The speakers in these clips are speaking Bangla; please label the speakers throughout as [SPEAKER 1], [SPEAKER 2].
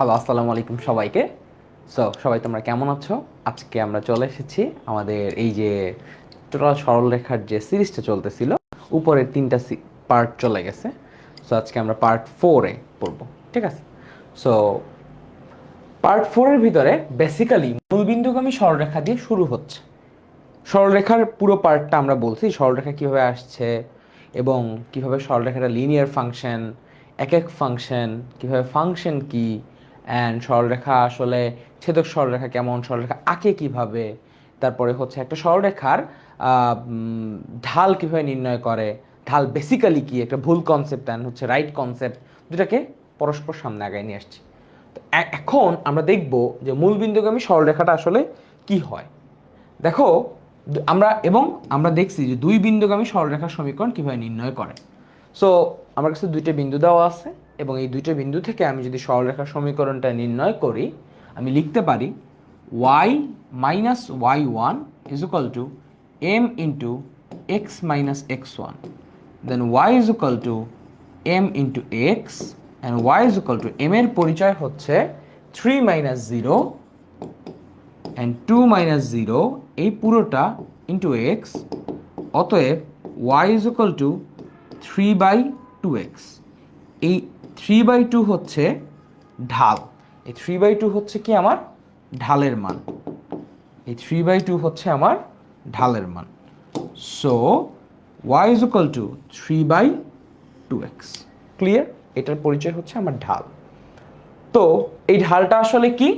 [SPEAKER 1] হ্যালো, আসসালামু আলাইকুম সবাইকে। সবাই তোমরা কেমন আছো? আজকে আমরা চলে এসেছি আমাদের এই যে টোটাল সরলরেখার যে সিরিজটা চলতেছিল, উপরের তিনটা পার্ট চলে গেছে। আজকে আমরা পার্ট 4-এ পড়বো, ঠিক আছে? সো পার্ট 4-এর ভিতরে বেসিক্যালি মূলবিন্দুগামী সরলরেখা দিয়ে শুরু হচ্ছে। সরলরেখার পুরো পার্টটা আমরা বলছি সরলরেখা কীভাবে আসছে এবং কীভাবে সরলরেখাটা লিনিয়ার ফাংশন, এক এক ফাংশন কীভাবে ফাংশন কি, অ্যান্ড সরলরেখা আসলে ছেদক সরলরেখা কেমন, সরলরেখা আঁকে কীভাবে, তারপরে হচ্ছে একটা সরলরেখার ঢাল কীভাবে নির্ণয় করে, ঢাল বেসিক্যালি কি, একটা ভুল কনসেপ্ট অ্যান্ড হচ্ছে রাইট কনসেপ্ট, দুটাকে পরস্পর সামনে আগায় নিয়ে আসছি। তো এখন আমরা দেখব যে মূলবিন্দুগামী সরলরেখাটা আসলে কি হয়। দেখো, আমরা দেখছি যে দুই বিন্দুগামী সরলরেখার সমীকরণ কীভাবে নির্ণয় করে। সো আমার কাছে দুইটা বিন্দু দেওয়া আছে এবং এই দুইটা বিন্দু থেকে আমি যদি সরলরেখার সমীকরণটা নির্ণয় করি, আমি লিখতে পারি y minus Y one is equal to M into X minus X one, then Y is equal to M into X and Y is equal to M এর পরিচয় হচ্ছে 3 minus zero and 2 minus zero, এই পুরোটা ইন্টু এক্স। অতএব y is equal to 3/2x। এই 3/2 হচ্ছে ঢাল, এই 3/2 হচ্ছে কি আমার ঢালের মান, এই 3/2 হচ্ছে আমার ঢালের মান। So y is equal to 3/2x। Clear? এটার পরিচয় হচ্ছে আমার ঢাল। তো এই ঢালটা আসলে কি?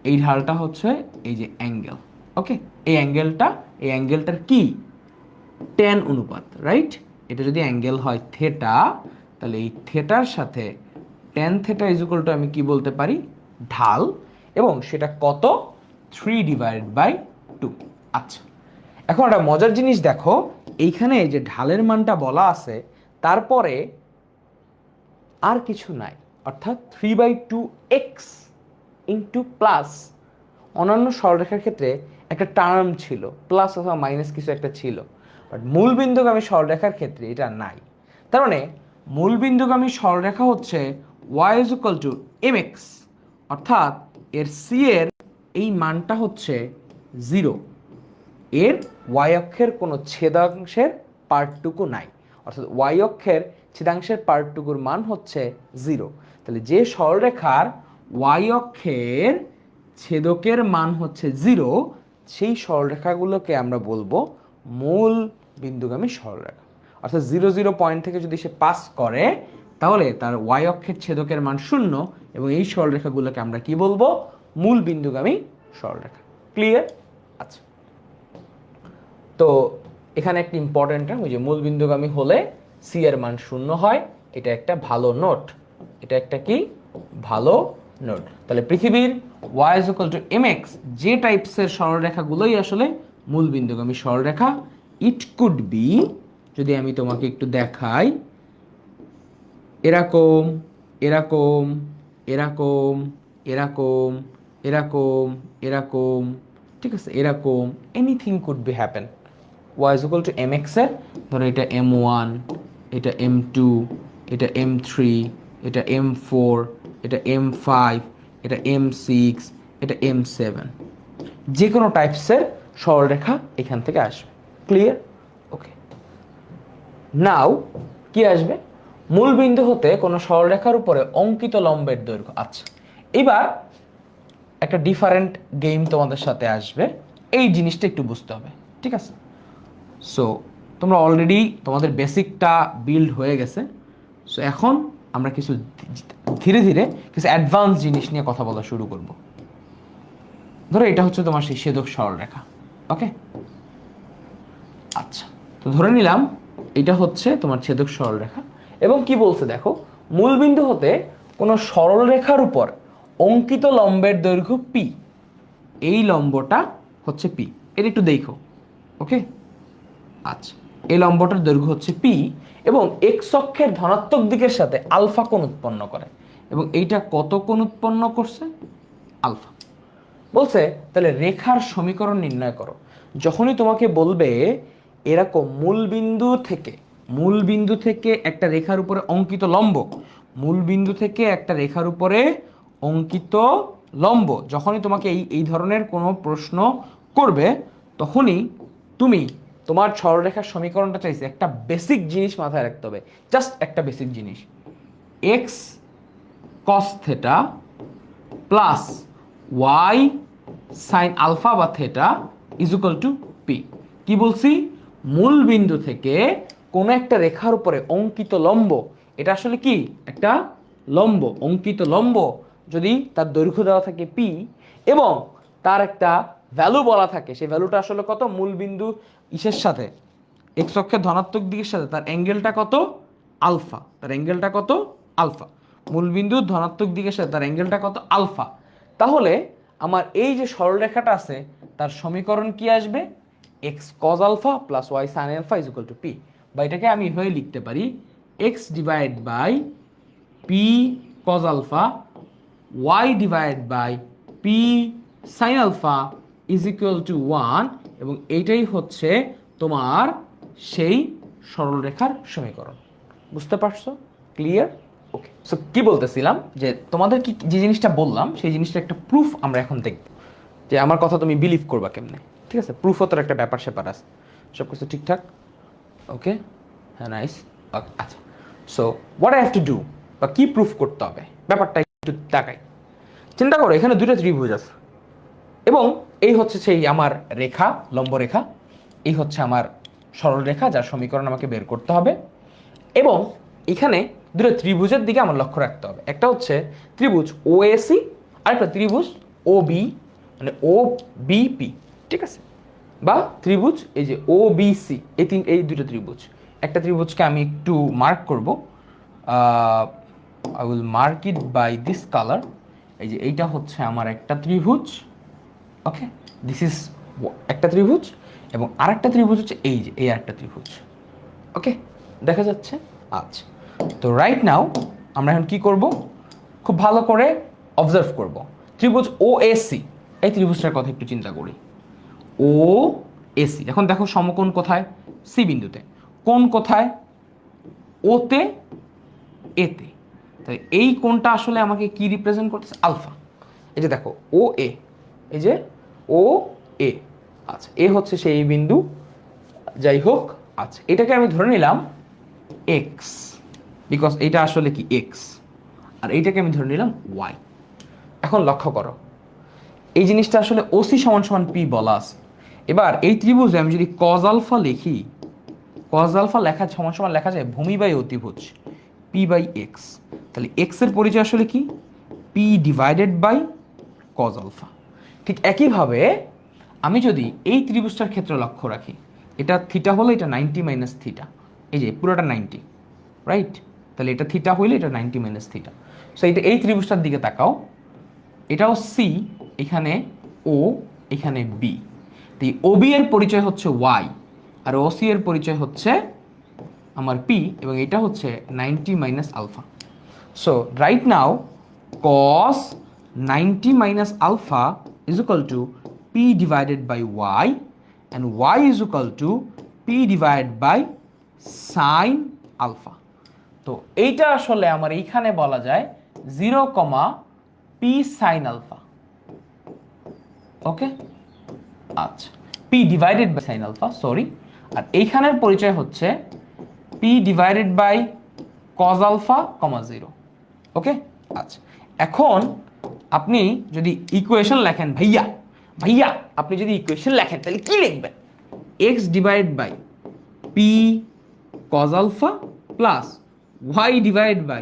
[SPEAKER 1] এই ঢালটা হচ্ছে এই যে অ্যাঙ্গেল। ওকে, এই অ্যাঙ্গেলটার কি ট্যান অনুপাত, রাইট? এটা যদি অ্যাঙ্গেল হয় থেটা, তাহলে এই থেটার সাথে tan theta is equal two আমি কি বলতে পারি, ঢাল, এবং সেটা কত, 3/2। আচ্ছা, এখন একটা মজার জিনিস দেখো, এইখানে যে ঢালের মানটা বলা আছে তারপরে আর কিছু নাই, অর্থাৎ 3/2x ইন্টু প্লাস অন্যান্য সরলরেখার ক্ষেত্রে একটা টার্ম ছিল, প্লাস অথবা মাইনাস কিছু একটা ছিল, বাট মূলবিন্দুগামী সরলরেখার ক্ষেত্রে এটা নাই। তার মানে মূলবিন্দুগামী সরলরেখা হচ্ছে y is equal two mx, অর্থাৎ এর সি এর এই মানটা হচ্ছে 0, এর y অক্ষের কোনো ছেদাংশের পার্টটুকু নাই, অর্থাৎ y অক্ষের ছেদাংশের পার্টটুকুর মান হচ্ছে 0। তাহলে যে সরলরেখার y অক্ষের ছেদকের মান হচ্ছে 0, সেই সরলরেখাগুলোকে আমরা বলবো মূল বিন্দুগামী সরলরেখা। অর্থাৎ 0 পয়েন্ট থেকে যদি সে পাস করে তাহলে তার y অক্ষের ছেদকের মান 0, এবং এই সরলরেখাগুলোকে আমরা কি বলবো, মূল বিন্দুগামী সরলরেখা। ক্লিয়ার? আচ্ছা, তো এখানে একটা ইম্পর্টেন্ট টার্ম, ওই যে মূল বিন্দুগামী হলে সি এর মান 0 হয়, এটা একটা ভালো নোট, এটা একটা কি ভালো নোট। তাহলে পৃথিবীর y is equal to mx যে টাইপসের সরলরেখাগুলোই আসলে মূল বিন্দুগামী সরলরেখা। ইট কুড বি, যদি আমি তোমাকে একটু দেখাই, এরকম এরকম এরকম এরকম এরকম এরকম, ঠিক আছে, এরকম anything could be happen. y is equal to mx এর ধরো এটা m1, এটা m2, এটা m3, এটা m4, এটা m5, এটা m6, এটা m7, যে কোনো টাইপসের সরলরেখা এখান থেকে আসবে। ক্লিয়ার? ওকে, নাও কি আসবে, মূল বিন্দু হতে কোনো সরলরেখার উপরে অঙ্কিত লম্বের দৈর্ঘ্য। আচ্ছা, এবার একটা ডিফারেন্ট গেম তোমাদের সাথে আসবে, এই জিনিসটা একটু বুঝতে হবে, ঠিক আছে? সো তোমরা অলরেডি তোমাদের বেসিকটা বিল্ড হয়ে গেছে। সো এখন আমরা কিছু ধীরে ধীরে কিছু অ্যাডভান্স জিনিস নিয়ে কথা বলা শুরু করব। ধরো এটা হচ্ছে তোমার সেই ছেদক সরলরেখা। ওকে, আচ্ছা, তো ধরে নিলাম এটা হচ্ছে তোমার ছেদক সরলরেখা, এবং কি বলছে দেখো, মূলবিন্দু হতে কোনো সরলরেখার উপর অঙ্কিত লম্বের দৈর্ঘ্য পি, এই লম্বটা হচ্ছে পি, এটা একটু দেখো। ওকে, আচ্ছা, এই লম্বটার দৈর্ঘ্য হচ্ছে পি, এবং এক্স অক্ষের ধনাত্মক দিকের সাথে আলফা কোণ উৎপন্ন করে, এবং এইটা কত কোণ উৎপন্ন করছে, আলফা। বলছে তাহলে রেখার সমীকরণ নির্ণয় করো। যখনই তোমাকে বলবে এরকম মূলবিন্দু থেকে একটা রেখার উপরে অঙ্কিত লম্ব, মূলবিন্দু থেকে একটা রেখার উপরে অঙ্কিত লম্ব। যখনই তোমাকে এই ধরনের কোনো প্রশ্ন করবে তখনই তুমি তোমার সরলরেখার সমীকরণটা চাইছে, একটা বেসিক জিনিস মাথায় রাখতে হবে, জাস্ট একটা বেসিক জিনিস, x cos theta plus Y sin alpha বা theta is equal to p. কি বলছি? মূল বিন্দু থেকে কোনো একটা রেখার উপরে অঙ্কিত লম্ব, এটা আসলে কি একটা লম্ব, অঙ্কিত লম্ব যদি তার দৈর্ঘ্য দেওয়া থাকে পি এবং তার একটা ভ্যালু বলা থাকে, সেই ভ্যালুটা আসলে কত, মূল বিন্দু ইসের সাথে এক্স অক্ষের ধনাত্মক দিকের সাথে তার অ্যাঙ্গেলটা কত, আলফা, তার অ্যাঙ্গেলটা কত, আলফা, মূল বিন্দুর ধনাত্মক দিকের সাথে তার অ্যাঙ্গেলটা কত, আলফা। তাহলে আমার এই যে সরলরেখাটা আছে তার সমীকরণ কি আসবে, X cos alpha plus Y sin alpha is equal to P, বা এটাকে আমি এভাবে লিখতে পারি, X divide by P cos alpha Y divide by P sign alpha is equal to 1, এবং এইটাই হচ্ছে তোমার সেই সরলরেখার সমীকরণ। বুঝতে পারছো? ক্লিয়ার? ওকে। সো কি বলতেছিলাম, যে তোমাদের কি যে জিনিসটা বললাম সেই জিনিসটা একটা প্রুফ আমরা এখন দেখব, যে আমার কথা তুমি বিলিভ করবা কেমনে। ঠিক আছে, প্রুফও তোর একটা ব্যাপার স্যাপার আছে, সব কিছু ঠিকঠাক। ওকে, হ্যাঁ, নাইস। আচ্ছা, so what I have to do, বা কি প্রুফ করতে হবে ব্যাপারটা একটু তাকাই। চিন্তা করো, এখানে দুইটা ত্রিভুজ আছে এবং এই হচ্ছে সেই আমার রেখা, লম্ব রেখা, এই হচ্ছে আমার সরল রেখা যার সমীকরণ আমাকে বের করতে হবে। এবং এখানে দুটো ত্রিভুজের দিকে আমার লক্ষ্য রাখতে হবে, একটা হচ্ছে ত্রিভুজ ওএসি আর একটা ত্রিভুজ ও বি, মানে ও বিপি, ঠিক আছে, বা ত্রিভুজ এই যে ও বিসি, এই দুটো ত্রিভুজ। একটা ত্রিভুজকে আমি একটু মার্ক করব, I will mark it by this colour. এই যে এইটা হচ্ছে আমার একটা ত্রিভুজ, ওকে, দিস ইজ একটা ত্রিভুজ, এবং আরেকটা ত্রিভুজ হচ্ছে এই যে এই আরেকটা ত্রিভুজ। ওকে, দেখা যাচ্ছে? আচ্ছা, তো রাইট নাও আমরা এখন কি করব, খুব ভালো করে অবজার্ভ করব ত্রিভুজ ও এসি, এই ত্রিভুজটার কথা একটু চিন্তা করি। ও এসি, এখন দেখো সমকোণ কোথায়, সি বিন্দুতে, কোণ কোথায়, ওতে, এতে। তাই এই কোণটা আসলে আমাকে কি রিপ্রেজেন্ট করতেছে, আলফা। এই যে দেখো ও এ, এই যে ও এ, আচ্ছা, এ হচ্ছে সেই বিন্দু, যাই হোক। আচ্ছা, এটাকে আমি ধরে নিলাম এক্স, বিকজ এটা আসলে কি এক্স, আর এইটাকে আমি ধরে নিলাম ওয়াই। এখন লক্ষ্য করো, এই জিনিসটা আসলে ওসি সমান সমান পি বলা আছে। এবার এই ত্রিভুজে আমি যদি কজ আলফা লিখি, কজ আলফা লেখা সমান সমান লেখা যায় ভূমি বাই অতিভুজ পি বাই এক্স। তাহলে এক্স এর পরিচয় আসলে কি, p divided by cos alpha. ঠিক একইভাবে আমি যদি এই ত্রিভুজটার ক্ষেত্রে লক্ষ্য রাখি, এটা থিটা হলে এটা 90 মাইনাস থিটা, এই যে পুরোটা 90, রাইট? তাহলে এটা থিটা হইলে এটা 90 মাইনাস থিটা। সো এই ত্রিভুজটার দিকে তাকাও, এটাও সি, এখানে ও, এখানে বি। তো এই ওবি এর পরিচয় হচ্ছে ওয়াই, আর ওসি এর পরিচয় হচ্ছে আমার পি, এবং এটা হচ্ছে 90 minus alpha. So right now cos 90 minus alpha is equal to p divided by y, and Y is equal to p divide by sign alpha. তো এইটা আসলে আমার এইখানে বলা যায় 0, পি সাইন আলফা। ওকে, আচ্ছা, p divided by sign alpha, sorry, আর এইখানের পরিচয় হচ্ছে p divided by cos alpha, 0। Okay, আচ্ছা, এখন আপনি যদি ইকুয়েশন লেখেন, ভাইয়া ভাইয়া আপনি যদি ইকুয়েশন লেখেন তাহলে কি লিখবেন, x divide by P cos alpha plus y divide by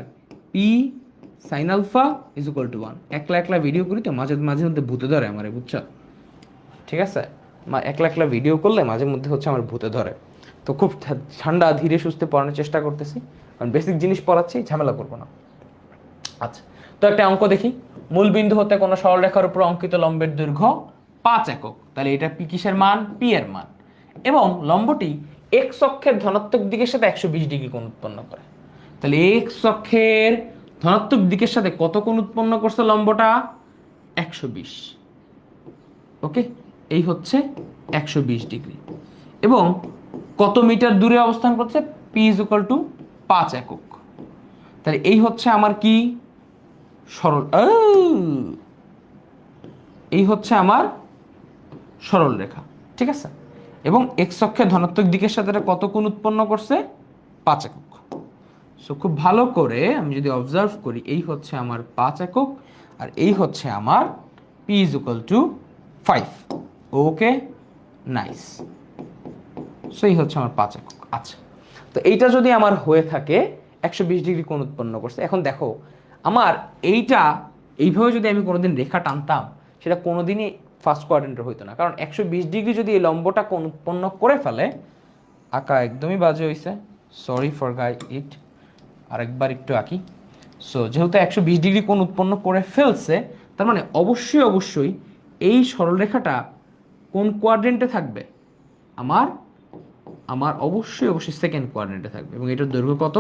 [SPEAKER 1] P sign alpha is equal to 1। একলা একলা ভিডিও করি তো মাঝে মাঝে মধ্যে ভূতে ধরে আমারে, বুঝছো? ঠিক আছে, একলা একলা ভিডিও করলে মাঝে মধ্যে হচ্ছে আমার ভূতে ধরে, তো খুব ঠান্ডা ধীরে সুস্থে পড়ানোর চেষ্টা করতেছি, কারণ বেসিক জিনিস পড়াচ্ছি, ঝামেলা করবো না। আচ্ছা, তো একটা অঙ্ক দেখি, মূল বিন্দু হতে কোনো সরলরেখার উপর অঙ্কিত লম্বের দৈর্ঘ্য 5 একক, তাহলে এটা পি কিসের মান, পি এর মান, এবং লম্বটি এক্স অক্ষের ধনাত্মক দিকের সাথে 120 ডিগ্রি কোণ উৎপন্ন করে। তাহলে এক্স অক্ষের ধনাত্মক দিকের সাথে কত কোণ উৎপন্ন করছে লম্বটা, 120। ওকে, এই হচ্ছে 120 ডিগ্রি, এবং কত মিটার দূরে অবস্থান করছে, পি ইজ ইকুয়াল টু 5 একক। তাহলে এই হচ্ছে আমার কি সরল এই হচ্ছে আমার সরল রেখা, ঠিক আছে। এবং এক্স অক্ষের ধনাত্মক দিকের সাথে এটা কত কোণ উৎপন্ন করছে? 5 একক। সো খুব ভালো করে আমি যদি অবজার্ভ করি, এই হচ্ছে আমার 5 একক আর এই হচ্ছে আমার P is equal to 5। Okay, nice. So এই হচ্ছে আমার 5 একক। আচ্ছা, তো এইটা যদি আমার হয়ে থাকে 120 ডিগ্রি কোণ উৎপন্ন করছে। এখন দেখো আমার এইটা এইভাবে যদি আমি কোনোদিন রেখা টানতাম, সেটা কোনোদিনই ফার্স্ট কোয়াড্রেন্টের হইতো না, কারণ 120 ডিগ্রি যদি এই লম্বটা কোণ উৎপন্ন করে ফেলে, আঁকা একদমই বাজে হয়েছে, সরি ফর ইট, আরেকবার একটু আঁকি। সো যেহেতু 120 ডিগ্রি কোণ উৎপন্ন করে ফেলছে, তার মানে অবশ্যই অবশ্যই এই সরলরেখাটা কোন কোয়াড্রেন্টে থাকবে? আমার আমার অবশ্যই অবশ্যই সেকেন্ড কোয়াড্রেন্টে থাকবে। এবং এটার দৈর্ঘ্য কত?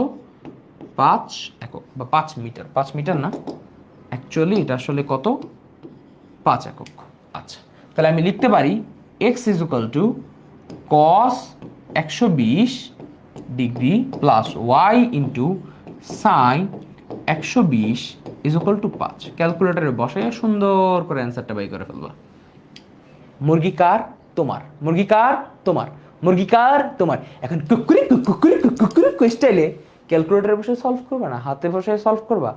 [SPEAKER 1] 5 একক বা 5 মিটার। 5 মিটার না, অ্যাকচুয়ালি এটা আসলে কত? 5 একক। আচ্ছা, তাহলে আমি লিখতে পারি x is equal to cos 120 degree plus y into sine 120 is equal to 5। ক্যালকুলেটারে বসে সুন্দর করে অ্যান্সারটা বাই করে ফেলবা। মুরগি কার? তোমার। মুরগি কার? তোমার। মুরগি কার? তোমার। এখন কুকুরি কুকুরি কুকুরি স্টাইলে ক্যালকুলেটারে বসে সলভ করবা না, হাতে বসে সলভ করবা,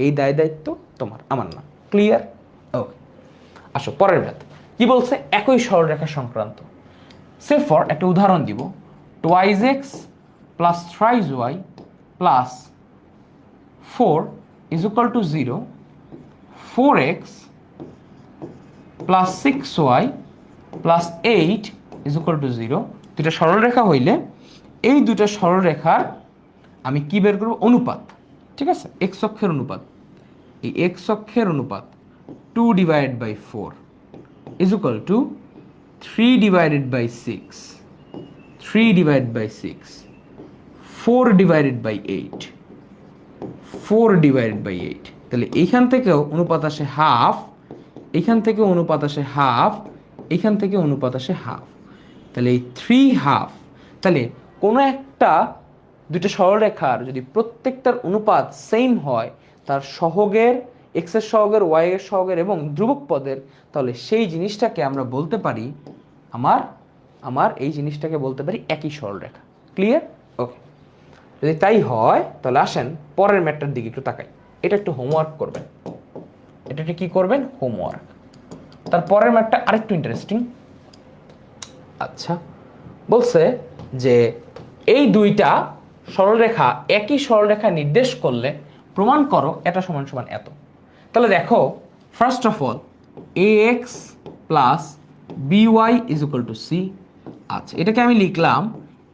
[SPEAKER 1] এই দায়িত্ব তোমার, আমার না। ক্লিয়ার? ওকে, আসো পরের ম্যাথ কি বলছে। একই সরলরেখা সংক্রান্ত। সে ফর একটা উদাহরণ দিব, twice x plus thrice y plus 4 is equal to 0, 4x plus 6y plus 8 is equal to 0। দুইটা সরলরেখা হইলে এই দুইটা সরলরেখার আমি কি বের করব? অনুপাত, ঠিক আছে, এক্স অক্ষের অনুপাত। এই এক্স অক্ষের অনুপাত 2 divided by 4 is equal to 3 divided by 6, 3 divided by 6, 4 divided by 8, 4 divided by 8। তাহলে এইখান থেকেও অনুপাত আসে হাফ, এইখান থেকে অনুপাত আসে হাফ, এইখান থেকে অনুপাত আসে হাফ। তাহলে এই 3 হাফ। তাহলে কোনো একটা দুইটা সরলরেখার যদি প্রত্যেকটার অনুপাত সেম হয়, তার সহগের, এক্সের সহগের, ওয়াই এর সহগের এবং ধ্রুবক পদের, তাহলে সেই জিনিসটাকে আমরা বলতে পারি আমার এই জিনিসটাকে বলতে পারি একই সরলরেখা। ক্লিয়ার? ওকে, যদি তাই হয় তাহলে আসেন পরের ম্যাটটার দিকে একটু তাকাই। এটা একটু হোমওয়ার্ক করবেন। এটা কি করবেন? হোমওয়ার্ক। তার পরের ম্যাটটা আরেকটু ইন্টারেস্টিং। আচ্ছা, বলছে যে এই দুইটা সরলরেখা একই সরলরেখা নির্দেশ করলে প্রমাণ করো এটা সমান সমান এত। তাহলে দেখো, first of all a x plus b y is equal to c. আচ্ছা, এটাকে আমি লিখলাম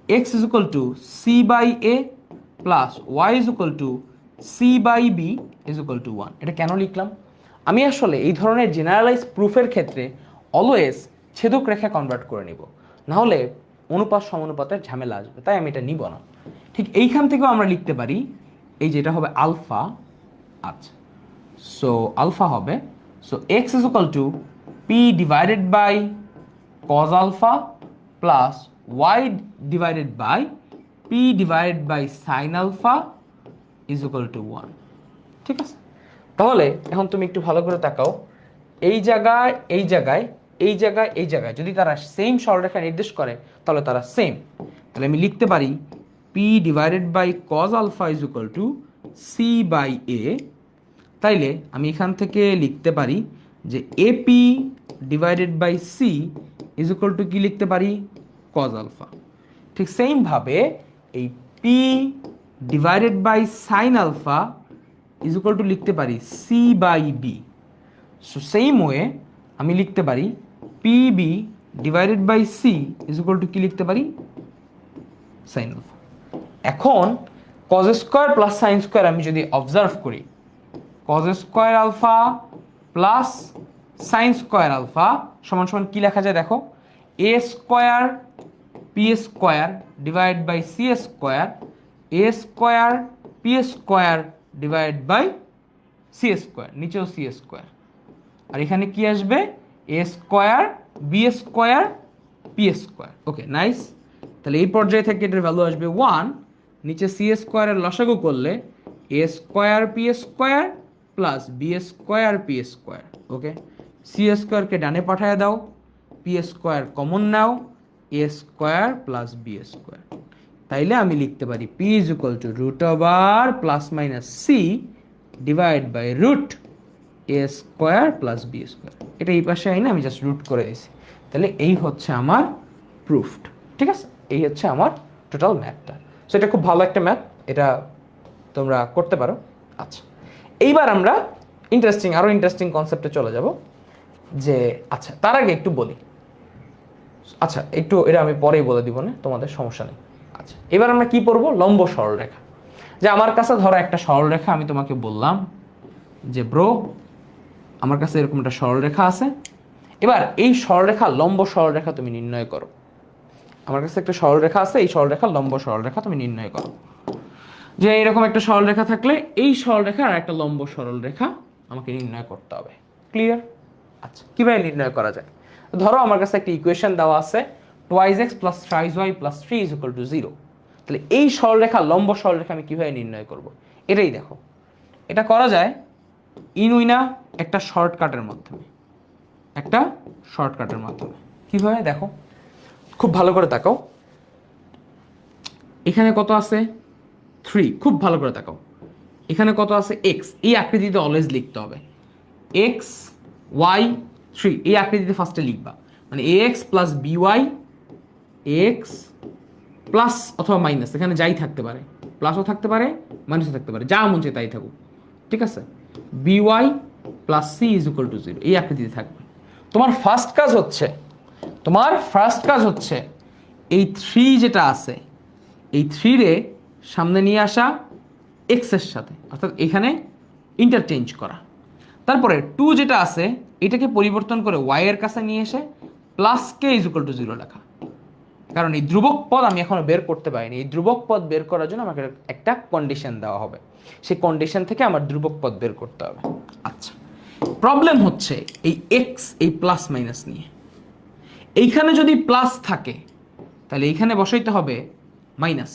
[SPEAKER 1] x is equal to c by a plus y is equal to c by b is equal to 1। এটা কেন লিখলাম? আমি আসলে এই ধরনের জেনারেলাইজ প্রুফের ক্ষেত্রে অলওয়েজ ছেদক রেখা কনভার্ট করে নিব, নাহলে অনুপাত সমানুপাতের ঝামেলা আসবে, তাই আমি এটা নিব না। ঠিক এইখান থেকেও আমরা লিখতে পারি, এই যেটা হবে আলফা। আচ্ছা, সো আলফা হবে, so x is equal to p divided by cos alpha plus y divided by p divided by sign alpha is equal to 1। ঠিক আছে, তাহলে এখন তুমি একটু ভালো করে তাকাও, এই জায়গায় এই জায়গায় এই জায়গায় এই জায়গায় যদি তারা সেম সরলরেখা নির্দেশ করে তাহলে তারা সেম। তাহলে আমি লিখতে পারি p divided by cos alpha is equal to c by a. তাইলে আমি এখান থেকে লিখতে পারি যে a p divided by c is equal to কি লিখতে পারি? Cos alpha. ঠিক সেমভাবে এই p divided by sign alpha is equal to লিখতে পারি c by b. So same way আমি লিখতে পারি p b divided by c is equal to কি লিখতে পারি? Sin alpha. এখন cause square plus sin square আমি যদি অবজার্ভ করি, cos square alpha plus sin square alpha সমান সমান কি লেখা যায় দেখো, a square p square divide by c square, a square p square divide by c square, নিচেও সি স্কোয়ার, আর এখানে কি আসবে? A square b square p square. Okay, nice. তাহলে এই পর্যায়ে থেকে এটার ভ্যালু আসবে 1। নিচে সি স্কোয়ারের লসাগু করলে a square p square plus b square p square. Okay, c স্কোয়ারকে ডানে পাঠায় দাও, পি স্কোয়ার কমন নাও, a square plus b square. তাইলে আমি লিখতে পারি p is equal to root over plus minus c divide by root a square plus b square. এটা এই পাশে আইনে আমি জাস্ট রুট করে দিয়েছি। তাহলে এই হচ্ছে আমার প্রুফড। ঠিক আছে, এই হচ্ছে আমার টোটাল ম্যাথটা। সো এটা খুব ভালো একটা ম্যাথ, এটা তোমরা করতে পারো। আচ্ছা, এইবার আমরা আরও ইন্টারেস্টিং কনসেপ্টে চলে যাব। যে আচ্ছা, তার আগে একটু বলি, আচ্ছা একটু এটা আমি পরেই বলে দিব না, তোমাদের সমস্যা নেই। আচ্ছা, এবার আমরা কি পড়বো? লম্ব সরলরেখা। যে আমার কাছে ধরো একটা সরলরেখা, আমি তোমাকে বললাম যে ব্রো আমার কাছে এরকম একটা সরলরেখা আছে, এবার এই সরলরেখা লম্ব সরলরেখা তুমি নির্ণয় করো। আমার কাছে একটা সরলরেখা আছে, এই সরলরেখা লম্ব সরলরেখা তুমি নির্ণয় করো। যে এরকম একটা সরলরেখা থাকলে এই সরলরেখা আর একটা লম্ব সরলরেখা আমাকে নির্ণয় করতে হবে। ক্লিয়ার? আচ্ছা, কিভাবে নির্ণয় করা যায়? ধরো আমার কাছে একটা ইকুয়েশন দেওয়া আছে, 2x + 3y + 3 = 0। তাহলে এই সরলরেখা লম্ব সরলরেখা আমি কিভাবে নির্ণয় করব? এটাই দেখো, এটা করা যায় ইনউইনা একটা শর্টকাটের মাধ্যমে। কিভাবে দেখো, খুব ভালো করে তাকাও। এখানে কত আছে? 3। খুব ভালো করে তাকাও। এখানে কত আছে? x। এই আকৃতিতে অলওয়েজ লিখতে হবে x y 3, এই আকৃতিতে ফার্স্টে লিখবা। মানে ax plus by, x plus অথবা মাইনাস, এখানে যাই থাকতে পারে, প্লাসও থাকতে পারে মাইনাসও থাকতে পারে, যা মন চায় তাই থাকুক। ঠিক আছে, by প্লাস c = 0, এই আকৃতিতে থাকবে। তোমার ফার্স্ট কাজ হচ্ছে এই 3 যেটা আছে, এই 3 রে সামনে নিয়ে আসা x এর সাথে, অর্থাৎ এখানে ইন্টারচেঞ্জ করা। তারপরে 2 যেটা আছে এটাকে পরিবর্তন করে y এর কাছে নিয়ে এসে প্লাস k = 0 লেখা। কারণ এই ধ্রুবক পদ আমি এখনো বের করতে পারিনি, এই ধ্রুবক পদ বের করার জন্য আমাকে একটা কন্ডিশন দেওয়া হবে, সেই কন্ডিশন থেকে আমার ধ্রুবক পদ বের করতে হবে। আচ্ছা, প্রবলেম হচ্ছে এই x এই প্লাস মাইনাস নিয়ে। এইখানে যদি প্লাস থাকে তাহলে এইখানে বসাইতে হবে মাইনাস।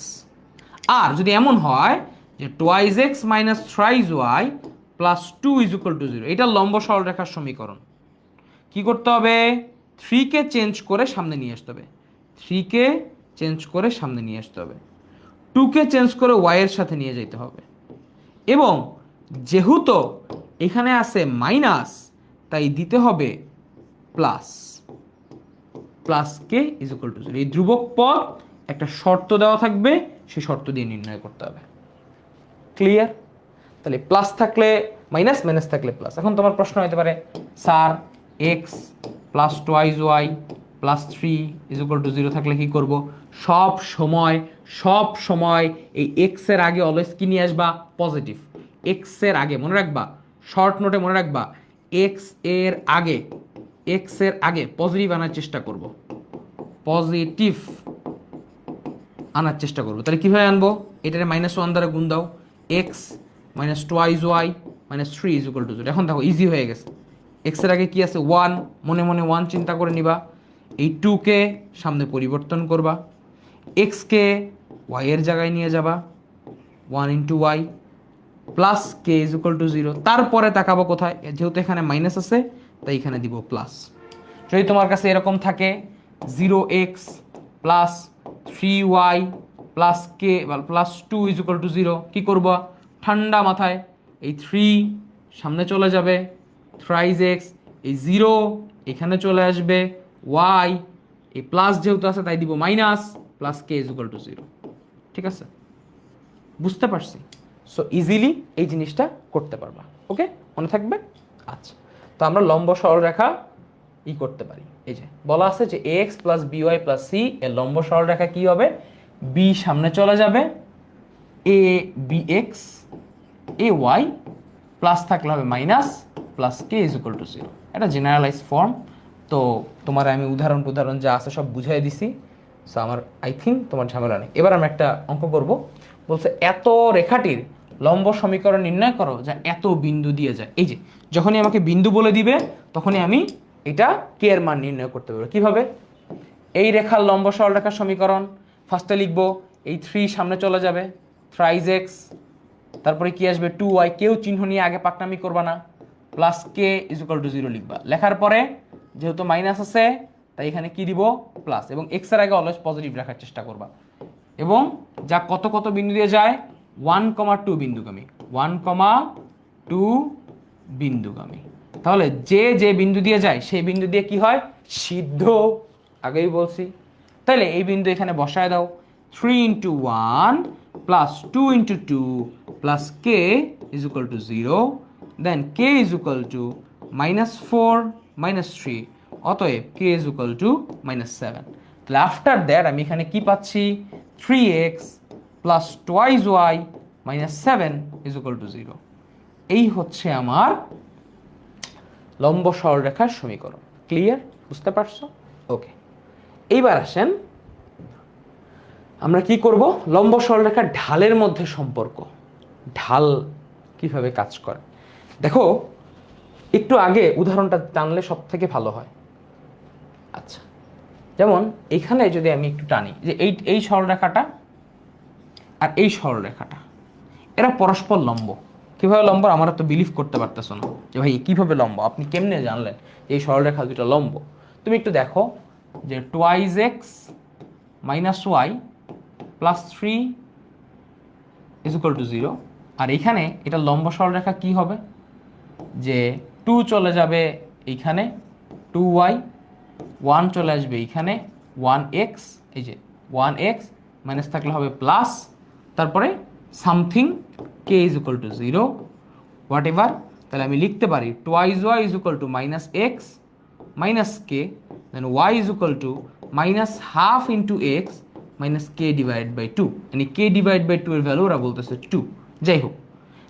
[SPEAKER 1] আর যদি এমন হয় যে 2x - 3y + 2 = 0, এটা লম্ব সরলরেখার সমীকরণ। কি করতে হবে? 3 কে চেঞ্জ করে সামনে নিয়ে আসতে হবে, 2 কে চেঞ্জ করে y এর সাথে নিয়ে যেতে হবে। এবং যেহেতু এখানে আছে মাইনাস, তাই দিতে হবে প্লাস k = 0। এই ধ্রুবক পদ একটা শর্ত দেওয়া থাকবে, সেই শর্ত দিয়ে নির্ণয় করতে হবে। ক্লিয়ার? তাহলে প্লাস থাকলে মাইনাস, মাইনাস থাকলে প্লাস। এখন তোমার প্রশ্ন হতে পারে, স্যার x + 2y + 3 = 0 থাকলে কি করব? সব সময় এই x এর আগে অলওয়েজ কি নিয়ে আসবা? পজিটিভ। x এর আগে মনে রাখবা, শর্ট নোটে মনে রাখবা, x এর আগে পজিটিভ আনার চেষ্টা করব। তাহলে কিভাবে আনবো? এটারে -1 দ্বারা গুণ দাও, x - 2y - 3 = 0। এখন দেখো ইজি হয়ে গেছে। x এর আগে কি আছে? 1, মনে মনে 1 চিন্তা করে নিবা। এই 2 কে সামনে পরিবর্তন করবা, x কে y এর জায়গায় নিয়ে যাবা, 1 × y প্লাস k = 0। তারপরে তাকাবো কোথায়? যেহেতু এখানে মাইনাস আছে তাই এখানে দিব প্লাস। যদি তোমার কাছে এরকম থাকে 0x + 3y + k + 2 = 0, কি করবা? ঠান্ডা মাথায় এই 3 সামনে চলে যাবে, 3x, এই 0 এখানে চলে আসবে, y এই প্লাস যেহেতু আছে তাই দিব মাইনাস, প্লাস k = 0। ঠিক আছে, বুঝতে পারছি? সো ইজিলি এই জিনিসটা করতে পারবা। ওকে, মনে থাকবে? আচ্ছা, তো আমরা লম্ব সরলরেখা করতে পারি। এই যে বলা আছে যে ax + by + c এর লম্ব সরলরেখা কি হবে? b সামনে চলে যাবে, a bx ay প্লাস থাকলে হবে মাইনাস, প্লাস k = 0। এটা জেনারেলাইজ ফর্ম। তো তোমার আমি উদাহরণ যা আছে সব বুঝাই দিছি। সো আমার আই থিঙ্ক তোমার ঝামেলা নেই। এবার আমরা একটা অঙ্ক করব। বলছে এত রেখাটির লম্ব সমীকরণ নির্ণয় করো যা এত বিন্দু দিয়ে যায়। এই যে যখনই আমাকে বিন্দু বলে দিবে তখনই আমি এটা কে এর মান নির্ণয় করতে পারবো। কিভাবে? এই রেখার লম্ব সরলরেখার সমীকরণ ফার্স্টে লিখবো, এই 3 সামনে চলে যাবে, 3x তারপরে কি আসবে 2y, কেউ চিহ্ন নিয়ে আগে পাকনামি করবা না, plus k is equal to 0 লিখবা। লেখার পরে যেহেতু মাইনাস আছে তাই এখানে কি দিব প্লাস, এবং এক্স এর আগে অলওয়েজ পজিটিভ রাখার চেষ্টা করবা। এবং যা কত কত বিন্দু দিয়ে যায় 1,2 বিন্দুগামী, 1,2 বিন্দুগামী। তাহলে যে যে বিন্দু দিয়ে যায় সেই বিন্দু দিয়ে কি হয় সিদ্ধ, আগেই বলছি। তাহলে এই বিন্দু এখানে বসায় দাও, 3 × 1 plus 2 × 2 plus k is equal to 0, then k is equal to -4 -3, অতএব কে ইজ ইকুয়াল টু -7। তাহলে আফটার দ্যাট আমি এখানে কি পাচ্ছি 3x plus twice y -7 is equal to 0। এই হচ্ছে আমার লম্ব সরলরেখার সমীকরণ। ক্লিয়ার? বুঝতে পারছো? ওকে, এইবার আসেন আমরা কি করব, লম্ব সরলরেখার ঢালের মধ্যে সম্পর্ক, ঢাল কিভাবে কাজ করে। দেখো একটু আগে উদাহরণটা টানলে সব থেকে ভালো হয়। আচ্ছা, যেমন এখানে যদি আমি একটু টানি যে এই সরলরেখাটা আর এই সরলরেখাটা এরা পরস্পর লম্ব। কিভাবে লম্ব আমরা তো বিলিভ করতে পারতেছো না যে ভাই কিভাবে লম্ব, আপনি কেমনে জানলেন যে এই সরলরেখা দুটো লম্ব? তুমি একটু দেখো যে 2x - y plus 3 is equal to 0, আর এখানে এটা লম্ব সরলরেখা কি হবে যে 2 চলে যাবে এইখানে 2y, 1 চলে আসবে এইখানে 1x, এই যে 1x মাইনাস থাকলে হবে প্লাস, তারপরে something k is equal to 0 whatever. তাহলে আমি লিখতে পারি twice y is equal to -x minus k, then Y is equal to -12 × x minus k divide by 2, মানে কে ডিভাইড বাই 2 এর ভ্যালু ওরা বলতেছে 2। যাই হোক,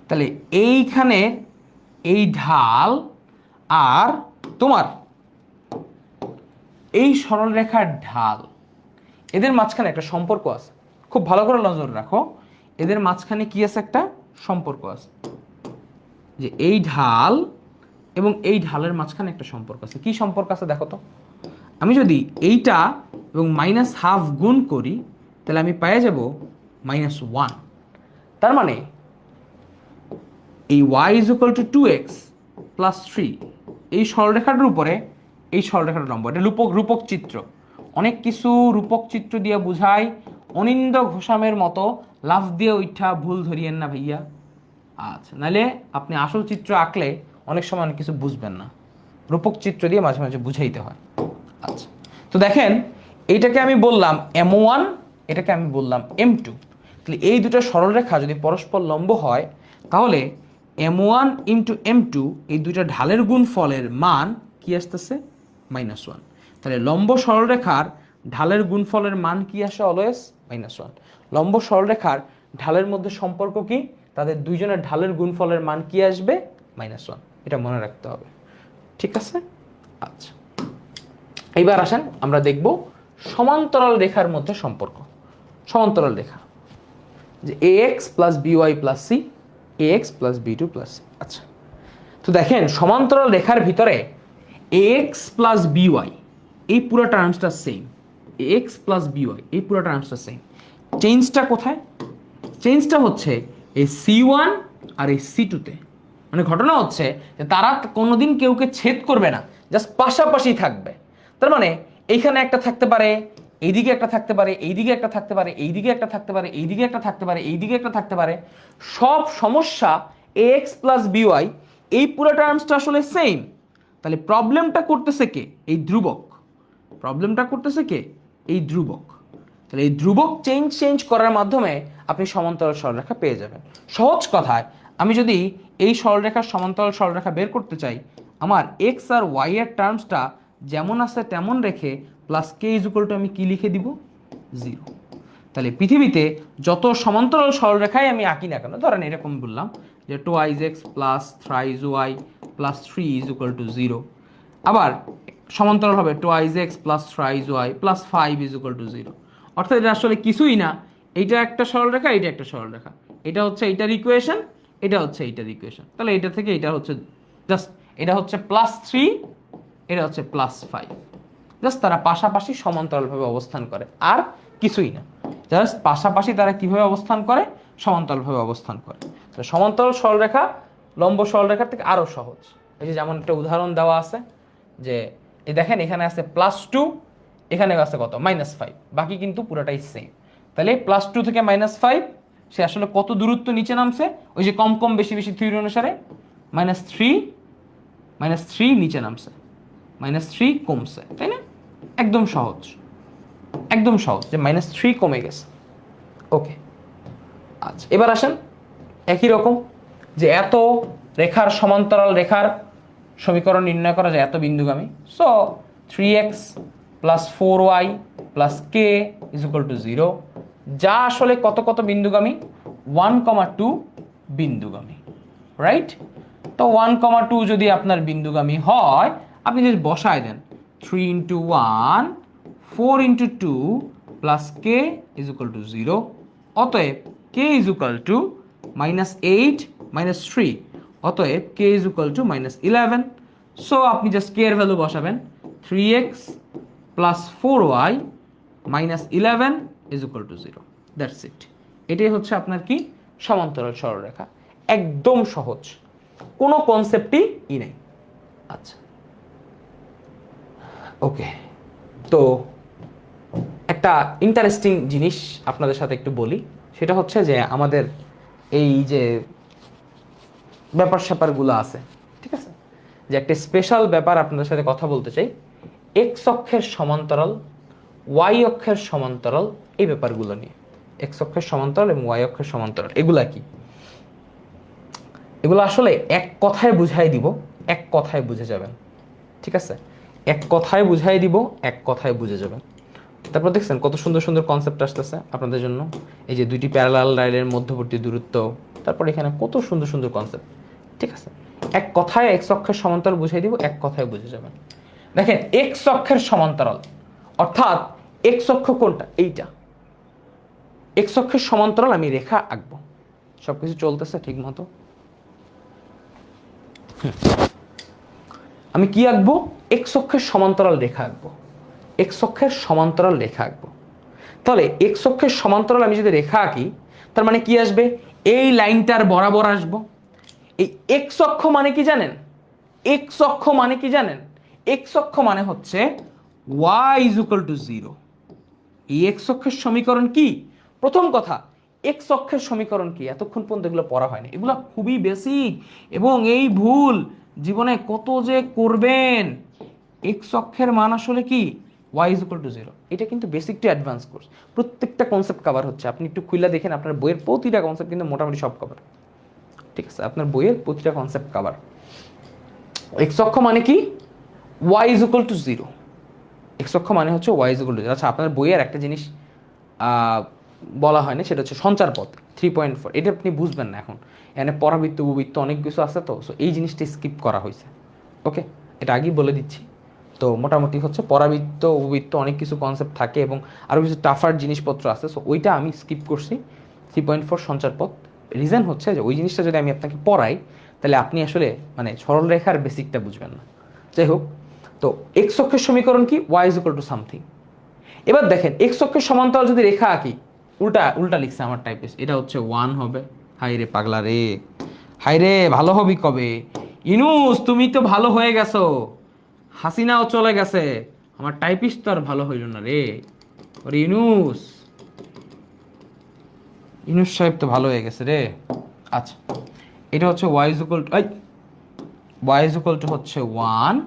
[SPEAKER 1] তাহলে এইখানে এই ঢাল আর তোমার এই সরলরেখার ঢাল এদের মাঝখানে একটা সম্পর্ক আছে। খুব ভালো করে নজর রাখো, এদের মাঝখানে কি আছে, একটা সম্পর্ক আছে, যে এই ঢাল এবং এই ঢালের মাঝখানে একটা সম্পর্ক আছে। কি সম্পর্ক আছে দেখো তো, আমি যদি এইটা এবং -12 গুণ করি তাহলে আমি পেয়ে যাব -1। তার মানে এই y is equal two 2x plus 3 এই সরলরেখাটার উপরে এই সরলরেখাটার লম্ব। এটা রূপক চিত্র, অনেক কিছু রূপক চিত্র দিয়ে বোঝায়, অনিন্দ ঘোষামের মতো লাফ দিয়ে ওইটা ভুল ধরিয়েন না ভাইয়া। আচ্ছা, নাহলে আপনি আসল চিত্র আঁকলে অনেক সময় অনেক কিছু বুঝবেন না, রূপক চিত্র দিয়ে মাঝে মাঝে বুঝাইতে হয়। আচ্ছা, তো দেখেন এইটাকে আমি বললাম m1, এটাকে আমি বললাম m2। তাহলে এই দুটো সরলরেখা যদি পরস্পর লম্ব হয় তাহলে m1 × m2 এই দুইটা ঢালের গুণফলের মান কি আসতেছে -1। তাহলে লম্ব সরলরেখার ঢালের গুণফলের মান কি আসে অলওয়েজ -1। লম্ব সরলরেখার ঢালের মধ্যে সম্পর্ক কি, তাদের দুইজনের ঢালের গুণফলের মান কি আসবে -1, এটা মনে রাখতে হবে। ঠিক আছে? আচ্ছা, এইবার আসেন আমরা দেখব সমান্তরাল রেখার মধ্যে সম্পর্ক। সমান্তরাল রেখা যে ax plus by plus c, ax plus b2 plus c। আচ্ছা, তো দেখেন সমান্তরাল রেখার ভিতরে ax প্লাস by এই পুরো টার্মসটা সেম, ax প্লাস by এই পুরো টার্মসটা সেম। চেঞ্জটা কোথায়? চেঞ্জটা হচ্ছে এই c1 আর এই c2-তে। মানে ঘটনা হচ্ছে যে তারা কোনোদিন কেউকে ছেদ করবে না, জাস্ট পাশাপাশি থাকবে। তার মানে এইখানে একটা থাকতে পারে, এইদিকে একটা থাকতে পারে, এইদিকে একটা থাকতে পারে, এইদিকে একটা থাকতে পারে, এইদিকে একটা থাকতে পারে, এইদিকে একটা থাকতে পারে। সব সমস্যা ax প্লাস by এই পুরো টার্মসটা আসলে সেম। তাহলে প্রবলেমটা করতেছে কে? এই ধ্রুবক। প্রবলেমটা করতেছে কে? এই ধ্রুবক। তাহলে এই ধ্রুবক চেঞ্জ করার মাধ্যমে আপনি সমান্তরাল সরলরেখা পেয়ে যাবেন। সহজ কথায় আমি যদি এই সরলরেখার সমান্তরাল সরলরেখা বের করতে চাই, আমার এক্স আর ওয়াই এর টার্মসটা যেমন আছে তেমন রেখে plus k is equal two আমি কি লিখে দিব 0। তাহলে পৃথিবীতে যত সমান্তরাল সরলরেখাই আমি আঁকি না কেন, ধরেন এরকম বললাম যে 2x plus 3y plus 3 is equal to 0, আবার সমান্তরাল হবে 2x plus 3y plus 5 is equal to 0। অর্থাৎ এটা আসলে কিছুই না, এইটা একটা সরলরেখা, এইটা একটা সরলরেখা, এটা হচ্ছে এইটার ইকুয়েশন, এটা হচ্ছে এইটার ইকুয়েশন। তাহলে এটা থেকে এটা হচ্ছে জাস্ট, এটা হচ্ছে +3, এটা হচ্ছে +5, জাস্ট তারা পাশাপাশি সমান্তরালভাবে অবস্থান করে, আর কিছুই না। জাস্ট পাশাপাশি তারা কিভাবে অবস্থান করে? সমান্তরালভাবে অবস্থান করে। তো সমান্তরাল সরলরেখা লম্ব সরলরেখার থেকে আরও সহজ। এই যে যেমন একটা উদাহরণ দেওয়া আছে যে এই দেখেন এখানে আছে +2, এখানে আছে কত -5, বাকি কিন্তু পুরোটাই সেম। তাহলে +2 থেকে -5 সে আসলে কত দূরত্ব নিচে নামছে, ওই যে কম কম বেশি বেশি থিওরি অনুসারে -3 নিচে নামছে, -3 কমছে, তাই না? একদম সহজ, একদম সহজ যে -3 কমে গেছে। ওকে, আচ্ছা এবার আসেন একই রকম যে এত রেখার সমান্তরাল রেখার সমীকরণ নির্ণয় করা যায় এত বিন্দুগামী। সো 3x + 4y + k = 0, যা আসলে কত কত বিন্দুগামী, 1,2 বিন্দুগামী, রাইট? তো 1,2 যদি আপনার বিন্দুগামী হয়, আপনি যদি বসায় দেন 3 × 1 4 × 2 + k = 0, অতএব k = -8 - 3, অতএব k = -11। সো আপনি জাস্ট k এর ভ্যালু বসাবেন, 3x + 4y - 11 = 0। That's it. এটাই হচ্ছে আপনার কি সমান্তরাল সরলরেখা। একদম সহজ, কোনো কনসেপ্টই নেই। আচ্ছা ওকে, তো একটা ইন্টারেস্টিং জিনিস আপনাদের সাথে একটু বলি, সেটা হচ্ছে যে আমাদের এই যে ব্যাপার স্যাপারগুলো আছে, ঠিক আছে, যে একটা স্পেশাল ব্যাপার আপনাদের সাথে কথা বলতে চাই, এক্স অক্ষের সমান্তরাল, ওয়াই অক্ষের সমান্তরাল, এই ব্যাপারগুলো নিয়ে। এক্স অক্ষের সমান্তরাল এবং ওয়াই অক্ষের সমান্তরাল এগুলা কি, এগুলো আসলে এক কথায় বুঝাই দিব, এক কথায় বুঝে যাবেন, ঠিক আছে? এক কথায় বুঝাই দিব, এক কথায় বুঝে যাবেন। তারপর দেখছেন কত সুন্দর সুন্দর কনসেপ্ট আসতেছে আপনাদের জন্য, এই যে দুইটি প্যারালাল লাইনের মধ্যবর্তী দূরত্ব, তারপর এখানে কত সুন্দর সুন্দর কনসেপ্ট, ঠিক আছে? এক কথায় এক্স অক্ষের সমান্তরাল বুঝাই দিব, এক কথায় বুঝে যাবেন। দেখেন এক্স অক্ষের সমান্তরাল অর্থাৎ এক্স অক্ষ কোনটা, এইটা এক্স অক্ষের সমান্তরাল আমি রেখা আঁকবো, সবকিছু চলতেছে ঠিক মতো। আমি কি আঁকবো, এক্স অক্ষের সমান্তরাল রেখা আঁকবো, এক্স অক্ষের সমান্তরাল রেখা আঁকবো। তাহলে এক্স অক্ষের সমান্তরাল আমি যদি রেখা আঁকি, তার মানে কি আসবে, এই লাইনটার বরাবর আসবো। এই এক্স অক্ষ মানে কি জানেন, এক্স অক্ষ মানে কি জানেন, এক্স অক্ষ মানে হচ্ছে y = 0। এই এক্স অক্ষের সমীকরণ কি, প্রথম কথা এক্স অক্ষের সমীকরণ কি, এতক্ষণ পর্যন্ত এগুলো পড়া হয়নি, এগুলো খুবই বেসিক এবং এই ভুল জীবনে কত যে করবেন। এক্স অক্ষের মান আসলে কি, y = 0। এটা কিন্তু বেসিক টু অ্যাডভান্স কোর্স, প্রত্যেকটা কনসেপ্ট কভার হচ্ছে। আপনি একটু খুলে দেখেন, আপনার বইয়ের প্রতিটা কনসেপ্ট কিন্তু মোটামুটি সব কভার, ঠিক আছে? আপনার বইয়ের প্রতিটা কনসেপ্ট কভার। এক্স অক্ষ মানে কি, y = 0। এক্স অক্ষ মানে হচ্ছে y = 0। আচ্ছা আপনার বইয়ের একটা জিনিস বলা হয় না, সেটা হচ্ছে সঞ্চার পথ 3.4, এটা আপনি বুঝবেন না এখন, এখানে পরাবৃত্ত উপবৃত্ত অনেক কিছু আছে, তো সো এই জিনিসটা স্কিপ করা হয়েছে। ওকে, এটা আগেই বলে দিচ্ছি। তো মোটামুটি হচ্ছে পরাবৃত্ত উপবৃত্ত অনেক কিছু কনসেপ্ট থাকে এবং আরও কিছু টাফার জিনিসপত্র আছে, সো ওইটা আমি স্কিপ করছি। 3.4 সঞ্চার পথ, রিজন হচ্ছে যে ওই জিনিসটা যদি আমি আপনাকে পড়াই, তাহলে আপনি আসলে মানে সরলরেখার বেসিকটা বুঝবেন না। যাই হোক, তো এক্স অক্ষের সমীকরণ কি, y = সামথিং। এবার দেখেন এক্স অক্ষের সমান্তরাল যদি রেখা আঁকি, উল্টা উল্টা লিখছে আমার টাইপিস্ট, এটা হচ্ছে 1 হবে। হাই রে পাগলা রে, হাই রে, ভালো হবি কবে? ইনুস তুমি তো ভালো হয়ে গেছো, হাসিনাও চলে গেছে, আমার টাইপিস্ট তো আর ভালো হইল না রে। ওরে ইনুস, ইনুস সাহেব তো ভালো হয়ে গেছে রে। আচ্ছা এটা হচ্ছে y = হচ্ছে 1,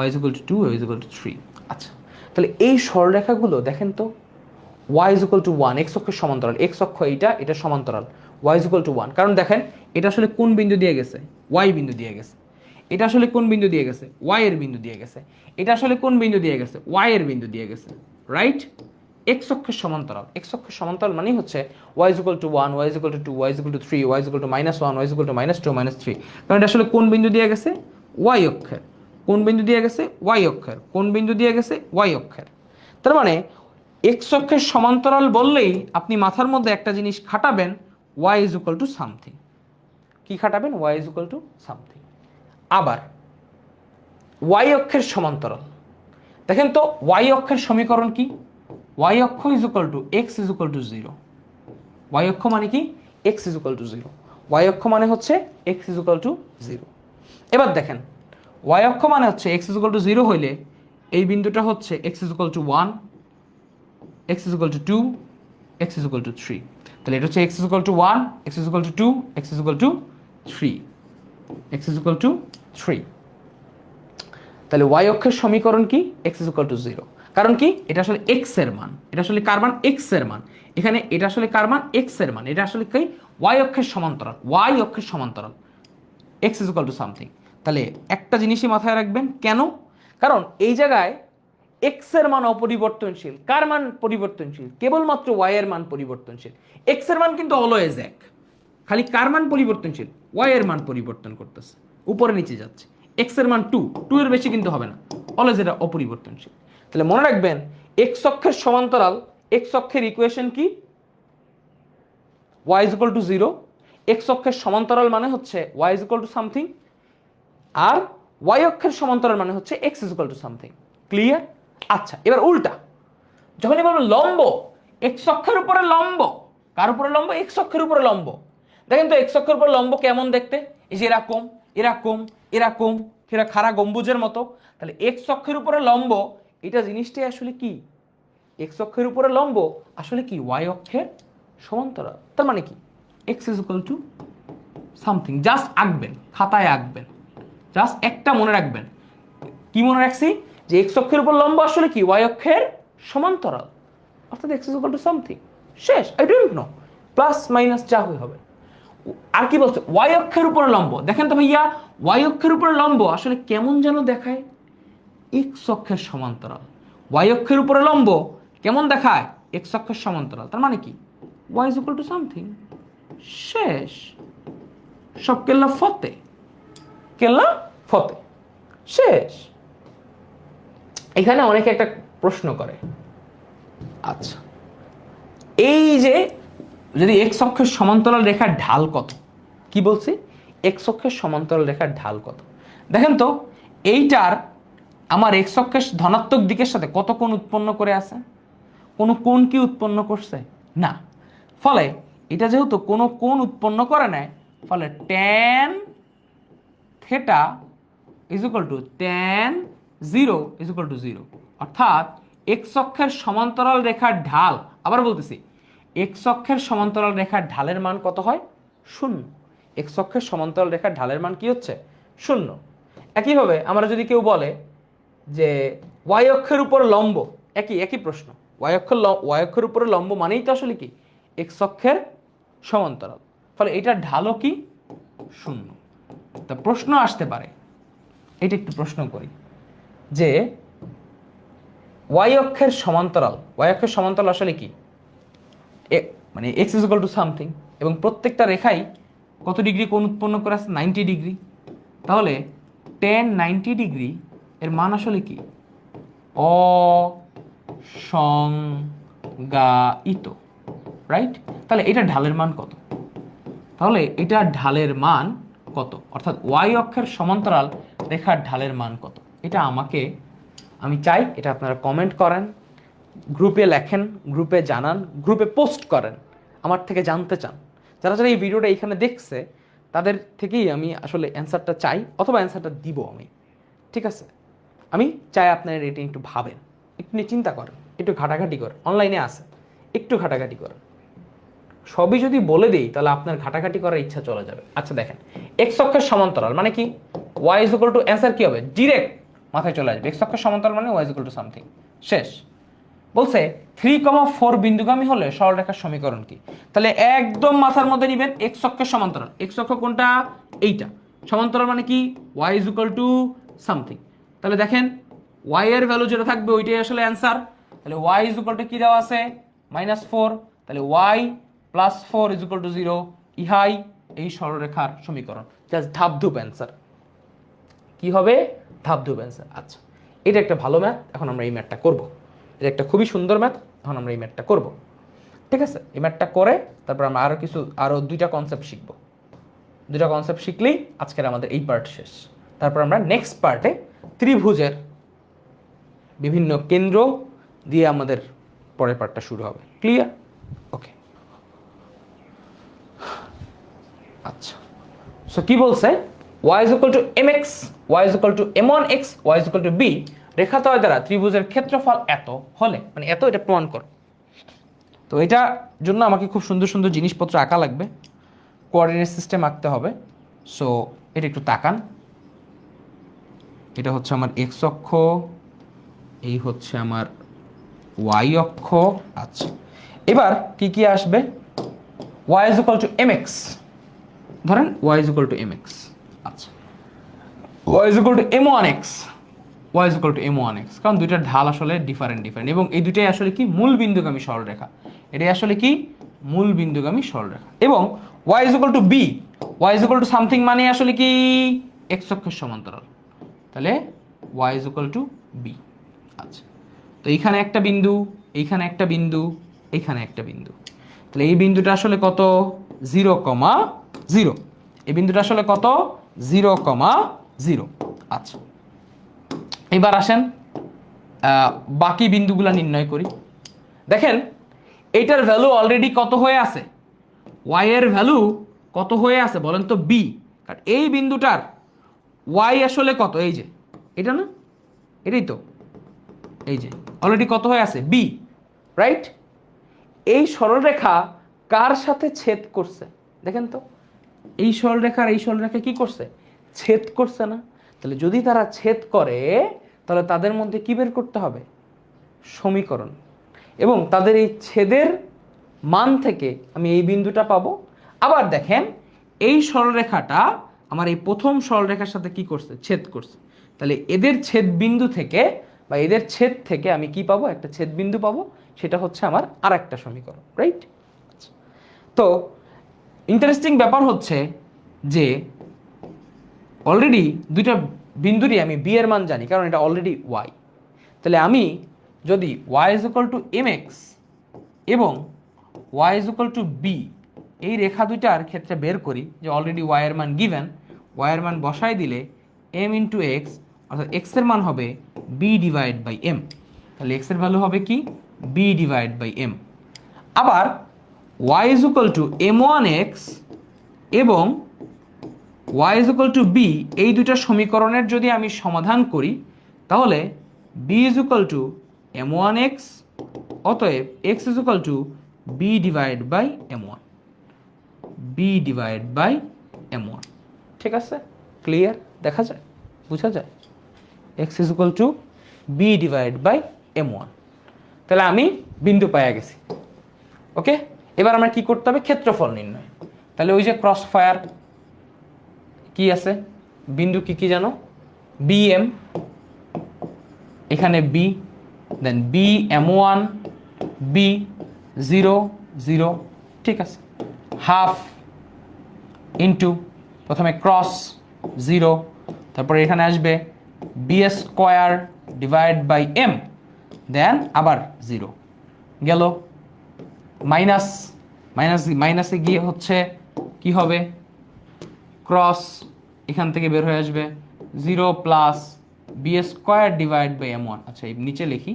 [SPEAKER 1] y = 2, y = 3। আচ্ছা তাহলে এই সরলরেখাগুলো দেখেন তো, y = 1 এক্স অক্ষের সমান্তরাল, এক্স অক্ষ এইটা, এটা সমান্তরাল, y = 1, কারণ দেখেন এটা আসলে কোন বিন্দু দিয়ে গেছে, y বিন্দু দিয়ে গেছে। এটা আসলে কোন বিন্দু দিয়ে গেছে, y এর বিন্দু দিয়ে গেছে। এটা আসলে কোন বিন্দু দিয়ে গেছে, y এর বিন্দু দিয়ে গেছে, রাইট? এক্স অক্ষের সমান্তরাল, এক্স অক্ষের সমান্তরাল মানে হচ্ছে y = 1, y = 2, y = 3, y = -1, y = -2, -3, কারণ এটা আসলে কোন বিন্দু দিয়ে গেছে, y অক্ষের। কোন বিন্দু দিয়ে গেছে, y অক্ষের। কোন বিন্দু দিয়ে গেছে, y অক্ষের। তার মানে এক্স অক্ষের সমান্তরাল বললেই আপনি মাথার মধ্যে একটা জিনিস খাটাবেন, y = সামথিং। কি খাটাবেন, y = সামথিং। আবার y অক্ষের সমান্তরাল, দেখেন তো y অক্ষের সমীকরণ কি, y অক্ষ = x = 0। ওয়াই অক্ষ মানে কি x is equal to 0, y অক্ষ মানে হচ্ছে এক্স ইজ ইকুয়াল টু 0। এবার দেখেন ওয়াই অক্ষ মানে হচ্ছে এক্স ইজ ইকুয়াল টু 0 হইলে এই বিন্দুটা হচ্ছে x is equal to 1, x is equal two 2, x is equal to 3। তাহলে এটা হচ্ছে x is equal to 1, x is equal two 2, x is equal to 3, x is equal to 3। তাহলে ওয়াই অক্ষের সমীকরণ কি এক্স ইজ ইকুয়াল টু 0, কারণ কি এটা আসলে এক্স এর মান, এটা আসলে কার মান এক্স এর মান, এখানে এটা আসলে কার মান এক্স এর মান, এটা আসলে কি ওয়াই অক্ষের সমান্তরাল, ওয়াই অক্ষের সমান্তরাল x is equal to something. তাহলে একটা জিনিসই মাথায় রাখবেন, কেন? কারণ এই জায়গায় এক্স এর মান অপরিবর্তনশীল, কার মান পরিবর্তনশীল? কেবলমাত্র ওয়াই এর মান পরিবর্তনশীল। এক্স এর মান কিন্তু অলওয়েজ এক, খালি কার মান পরিবর্তনশীল? ওয়াই এর মান পরিবর্তন করতেছে, উপরে নিচে যাচ্ছে। এক্স এর মান 2, 2 এর বেশি কিন্তু হবে না, অলওয়েজ এটা অপরিবর্তনশীল। তাহলে মনে রাখবেন এক্স অক্ষের সমান্তরাল, এক্স অক্ষের ইকুয়েশন কি y is equal to 0, x অক্ষের সমান্তরাল মানে হচ্ছে y is equal to something, আর ওয়াই অক্ষের সমান্তরাল মানে হচ্ছে x is equal to something. Clear? আচ্ছা, এবার উল্টা, যখনই বলবো লম্ব, এক্স অক্ষের উপরে লম্ব, কার উপরে লম্ব? এক্স অক্ষের উপরে লম্ব। দেখেন তো এক্স অক্ষের উপরে লম্ব কেমন দেখতে? এই যে এরকম এরকম এরকম, সেটা খাড়া গম্বুজের মতো। তাহলে এক্স অক্ষের উপরে লম্ব, এটা জিনিসটাই আসলে কি? এক্স অক্ষের উপরে লম্ব আসলে কি ওয়াই অক্ষের সমান্তরাল। তার মানে কি x is equal to something. Just আঁকবেন, খাতায় আঁকবেন, জাস্ট একটা মনে রাখবেন। কি মনে রাখছি? যে এক্স অক্ষের উপর লম্ব আসলে কি ওয়াই অক্ষের সমান্তরাল, অর্থাৎ x is equal to something. শেষ। I don't know, plus minus যা হবে। আর কি বলছে? ওয়াই অক্ষের উপরে লম্ব। দেখেন তো ভাইয়া, ওয়াই অক্ষের উপরে লম্ব আসলে কেমন যেন দেখায়? এক্স অক্ষের সমান্তরাল। ওয়াই অক্ষের উপরে লম্ব কেমন দেখায়? এক্স অক্ষের সমান্তরাল। তার মানে কি y is equal to something. শেষ। সব কেল্লা ফতে, কেল্লা ফতে। শেষ। এখানে অনেকে একটা প্রশ্ন করে, আচ্ছা এই যে যদি এক্স অক্ষের সমান্তরাল রেখার ঢাল কত? কি বলছি? এক্স অক্ষের সমান্তরাল রেখার ঢাল কত? দেখেন তো এইটার আমার এক্স অক্ষের ধনাত্মক দিকের সাথে কত কোণ উৎপন্ন করে আছে? কোনো কোণ কি উৎপন্ন করছে? না। ফলে এটা যেহেতু কোনো কোণ উৎপন্ন করে নেয়, ফলে tan theta is equal two tan 0 is equal to 0। অর্থাৎ এক্স অক্ষের সমান্তরাল রেখার ঢাল, আবার বলতেছি, এক্স অক্ষের সমান্তরাল রেখার ঢালের মান কত হয়? 0। এক্স অক্ষের সমান্তরাল রেখার ঢালের মান কি হচ্ছে? 0। একইভাবে আমরা যদি কেউ বলে যে ওয়াই অক্ষের উপর লম্ব, একই প্রশ্ন, ওয়াই অক্ষের উপরে লম্ব মানেই তো আসলে কি এক্স অক্ষের সমান্তরাল। ফলে এটার ঢালও কি? 0। তা প্রশ্ন আসতে পারে, এটা একটু প্রশ্ন করি, যে ওয়াই অক্ষের সমান্তরাল আসলে কি? মানে x is equal to something, এবং প্রত্যেকটা রেখাই কত ডিগ্রি কোণ উৎপন্ন করে আছে? 90 ডিগ্রি। তাহলে tan 90 ডিগ্রি এর মান আসলে কি? অসংজ্ঞায়িত, রাইট? তাহলে এটা ঢালের মান কত? তাহলে এটা ঢালের মান কত? অর্থাৎ ওয়াই অক্ষের সমান্তরাল রেখার ঢালের মান কত? এটা আমি চাই এটা আপনারা কমেন্ট করেন, গ্রুপে লেখেন, গ্রুপে জানান, গ্রুপে পোস্ট করেন, আমার থেকে জানতে চান। যারা যারা এই ভিডিওটা এইখানে দেখছে তাদের থেকেই আমি আসলে অ্যান্সারটা চাই, অথবা অ্যান্সারটা দিব আমি। ঠিক আছে? আমি চাই আপনারা এটা একটু ভাবেন, একটু নিয়ে চিন্তা করেন, একটু ঘাটাঘাটি করেন, অনলাইনে আছে, একটু ঘাটাঘাটি করেন। সবই যদি বলে দিই তাহলে আপনার ঘাটাঘাটি করার ইচ্ছা চলে যাবে। আচ্ছা দেখেন, এক্স অক্ষের সমান্তরাল মানে কি? Y is equal to, answer কি হবে? ডিরেক্ট মাথায় চলে আসবে, এক্স অক্ষের সমান্তরাল মানে y is equal to something. শেষ। বলছে 3,4 বিন্দুগামী হলে সরলরেখার সমীকরণ কি? তাহলে একদম মাথার মধ্যে নেবেন এক্স অক্ষের সমান্তরাল। এক্স অক্ষ কোনটা? এইটা। সমান্তরাল মানে কি? Y is equal to something. তাহলে দেখেন ওয়াই এর ভ্যালু যেটা থাকবে ওইটাই আসলে অ্যান্সার। তাহলে ওয়াই ইজ ইকুয়াল টু কি দেওয়া আছে? -4। তাহলে ওয়াই +4 ইজ ইকুয়াল টু 0। ইহাই এই সরলরেখার সমীকরণ। জাস্ট ধাপধুপ অ্যান্সার। কি হবে? ধাপধুপ অ্যান্সার। আচ্ছা, এটা একটা ভালো ম্যাথ। এখন আমরা এই ম্যাথটা করব। এটা একটা খুবই সুন্দর ম্যাথ। এখন আমরা এই ম্যাথটা করব। ঠিক আছে? এই ম্যাথটা করে তারপর আমরা আরো দুইটা কনসেপ্ট শিখব। দুইটা কনসেপ্ট শিখলেই আজকের আমাদের এই পার্ট শেষ। তারপর আমরা নেক্সট পার্টে ত্রিভুজের বিভিন্ন কেন্দ্র দিয়ে আমাদের পরের পার্টটা শুরু হবে। ক্লিয়ার? ওকে। আচ্ছা, সো কি বলছে, y is equal to mx, y is equal to m1x, y is equal to b, রেখাদ্বয় দ্বারা ত্রিভুজের ক্ষেত্রফল এত হলে, মানে এত, এটা প্রমাণ করো। তো এটার জন্য আমাকে খুব সুন্দর সুন্দর জিনিসপত্র আঁকা লাগবে, কোঅর্ডিনেট সিস্টেম আঁকতে হবে। সো এটা একটু তাকান, এটা হচ্ছে আমার এক্স অক্ষ, এই হচ্ছে আমার ওয়াই অক্ষ। আচ্ছা, এবার কি কি আসবে, y is equal to mx, ধরেন y is equal to mx। আচ্ছা, y is equal to m1x, y is equal to m1x, কারণ দুইটার ঢাল আসলে ডিফারেন্ট এবং এই দুইটাই আসলে কি মূল বিন্দুগামী সরলরেখা, এটাই আসলে কি মূল বিন্দুগামী সরলরেখা। এবং y is equal to b, y is equal to something মানে আসলে কি x অক্ষের সমান্তরাল, তাহলে y is equal to b। আচ্ছা, তো এইখানে একটা বিন্দু, এইখানে একটা বিন্দু, এইখানে একটা বিন্দু, তাহলে এই বিন্দুটা আসলে কত, 0,0, এই বিন্দুটা আসলে কত, 0,0। আচ্ছা, এবার আসেন বাকি বিন্দুগুলা নির্ণয় করি। দেখেন এইটার ভ্যালু অলরেডি কত হয়ে আছে, y এর ভ্যালু কত হয়ে আছে বলেন তো, b, কারণ এই বিন্দুটার y আসলে কত, এই যে এটা না, এটাই তো, এই যে অলরেডি কত হয়ে আছে, b, রাইট। এই সরলরেখা কার সাথে ছেদ করছে দেখেন তো, এই সরলরেখার এই সরলরেখা কি করছে, ছেদ করছে না? তাহলে যদি তারা ছেদ করে তাহলে তাদের মধ্যে কি বের করতে হবে, সমীকরণ, এবং তাদের এই ছেদের মান থেকে আমি এই বিন্দুটা পাবো। আবার দেখেন এই সরলরেখাটা আমার এই প্রথম সরলরেখার সাথে কি করছে, ছেদ করছে, তাহলে এদের ছেদ বিন্দু থেকে বা এদের ছেদ থেকে আমি কি পাবো, একটা ছেদ বিন্দু পাবো, সেটা হচ্ছে আমার আর একটা সমীকরণ, রাইট। তো ইন্টারেস্টিং ব্যাপার হচ্ছে যে অলরেডি দুইটা বিন্দুরই আমি বি এর মান জানি, কারণ এটা অলরেডি ওয়াই। তাহলে আমি যদি y is equal to mx এবং y is equal to b এই রেখা দুইটার ক্ষেত্রে বের করি, যে অলরেডি y এর মান গিভেন, y এর মান বসাই দিলে m ইন্টু এক্স, অর্থাৎ x এর মান হবে b ডিভাইড বাই m, তাহলে x এর ভ্যালু হবে কি, b ডিভাইড বাই m। আবার y is equal to m1x এবং y is equal to b এই দুইটা সমীকরণের যদি আমি সমাধান করি, তাহলে b is equal to m1x, অতএব x is equal to b divide by m1, b divide by m1। ঠিক আছে, ক্লিয়ার, দেখা যায়, বোঝা যায়, x is equal to b divide by m1। তাহলে আমি বিন্দু পাইয়া গেছি। ওকে, এবার আমরা কি করতে হবে, ক্ষেত্রফল নির্ণয়। তাহলে ওই যে ক্রস ফায়ার কি আছে, বিন্দু কি কি জানো, bm, এখানে b, দেন b m1, b 0 0, ঠিক আছে, হাফ ইন্টু প্রথমে ক্রস 0, তারপরে এখানে আসবে b square divide by m, then আবার 0 গেল, মাইনাস মাইনাসে গিয়ে হচ্ছে কি হবে, ক্রস এখান থেকে বের হয়ে আসবে 0 plus b square divide by m1। আচ্ছা, এই নিচে লিখি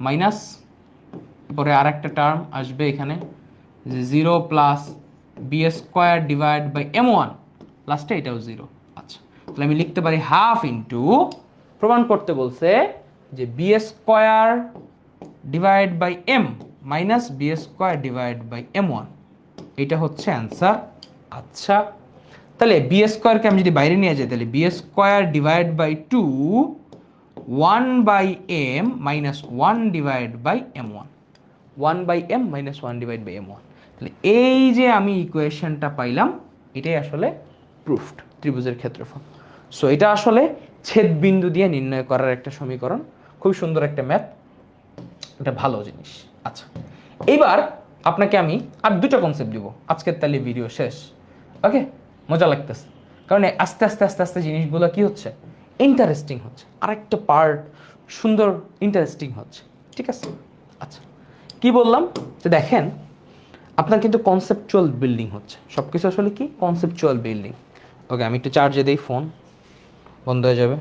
[SPEAKER 1] মাইনাস, পরে আর একটা টার্ম আসবে এখানে, যে 0 plus b square divide by m1, লাস্টে এটাও 0। আচ্ছা, তাহলে আমি লিখতে পারি হাফ ইন্টু, প্রমাণ করতে বলছে যে b square divide by m minus b square divide by m1, এটা হচ্ছে অ্যান্সার। আচ্ছা, তাহলে বি স্কোয়ারকে আমি যদি বাইরে নিয়ে যাই, তাহলে b square divide by 2 1 by m minus 1 divide by m1, 1 by m minus 1 divide by m1। তাহলে এই যে আমি ইকুয়েশনটা পাইলাম, এটাই আসলে প্রুফড ত্রিভুজের ক্ষেত্রফল। সো এটা আসলে ছেদ বিন্দু দিয়ে নির্ণয় করার একটা সমীকরণ, খুব সুন্দর একটা ম্যাথ, এটা ভালো জিনিস। আচ্ছা, এইবার আপনাকে আমি আর দুটো কনসেপ্ট দিব, আজকের তাহলে ভিডিও শেষ। ওকে, মজা লাগতেছে, কারণ আস্তে আস্তে আস্তে আস্তে জিনিসগুলো কি হচ্ছে, ইন্টারেস্টিং হচ্ছে, আরেকটা পার্ট সুন্দর ইন্টারেস্টিং হচ্ছে, ঠিক আছে। আচ্ছা, কি বললাম, যে দেখেন আপনার কিন্তু কনসেপচুয়াল বিল্ডিং হচ্ছে, সব কিছু আসলে কি কনসেপচুয়াল বিল্ডিং। ওকে, আমি একটু চার্জে দিই, ফোন বন্ধ হয়ে যাবে।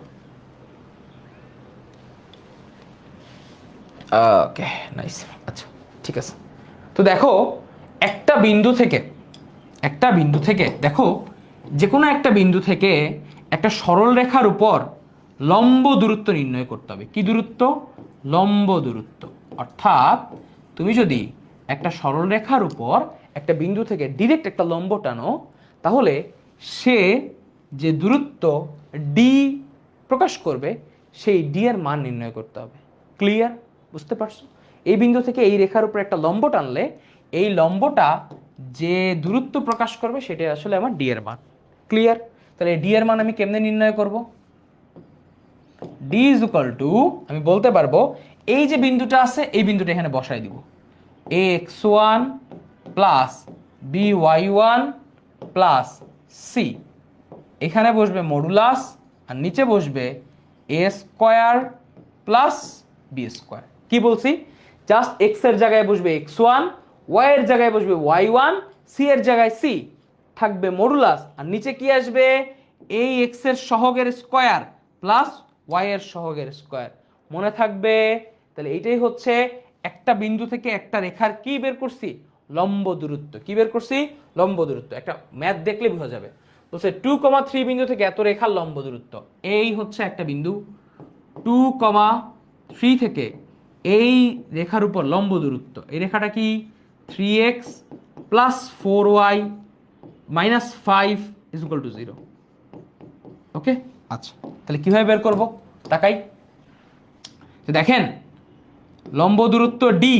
[SPEAKER 1] ওকে, নাইস। আচ্ছা, ঠিক আছে। তো দেখো একটা বিন্দু থেকে একটা বিন্দু থেকে দেখো, যে কোনো একটা বিন্দু থেকে একটা সরল রেখার উপর লম্ব দূরত্ব নির্ণয় করতে হবে। কি দূরত্ব? লম্ব দূরত্ব। অর্থাৎ তুমি যদি একটা সরল রেখার উপর একটা বিন্দু থেকে ডিরেক্ট একটা লম্ব টানো, তাহলে সে যে দূরত্ব ডি প্রকাশ করবে সেই ডি এর মান নির্ণয় করতে হবে। ক্লিয়ার? বুঝতে পারছো? এই বিন্দু থেকে এই রেখার উপর একটা লম্ব টানলে এই লম্বটা যে দূরত্ব প্রকাশ করবে সেটা আসলে আমার ডি এর মান। ক্লিয়ার? তাহলে ডি এর মান আমি কেমনে নির্ণয় করব? ডি ইজ ইকুয়াল টু, আমি বলতে পারবো এই যে বিন্দুটা আছে এই বিন্দুটা এখানে বসায় দিব, x1 plus by1 plus C. এখানে বসবে মডুলাস আর নিচে বসবে এ স্কোয়ার প্লাস বি স্কোয়ার। কি বলছি? জাস্ট এক্স এর জায়গায় বসবে x1, ওয়াই এর জায়গায় বসবে y1, সি এর জায়গায় সি থাকবে মডুলাস, আর নিচে কি আসবে? এই এক্স এর সহগের স্কোয়ার প্লাস ওয়াই এর সহগের স্কোয়ার। মনে থাকবে? তাহলে এইটাই হচ্ছে একটা বিন্দু থেকে একটা রেখার কি বের করছি? লম্ব দূরত্ব। কি বের করছি? লম্ব দূরত্ব। একটা ম্যাথ দেখলে বোঝা যাবে। বলছে 2,3 বিন্দু থেকে এত রেখার লম্ব দূরত্ব। এই হচ্ছে একটা বিন্দু, 2,3 থেকে এই রেখার উপর লম্ব দূরত্ব। এই রেখাটা কি? 3x plus 4y minus 5 is equal to 0। Okay, আচ্ছা তাহলে কিভাবে বের করব? তাকাই। দেখেন লম্ব দূরত্ব ডি,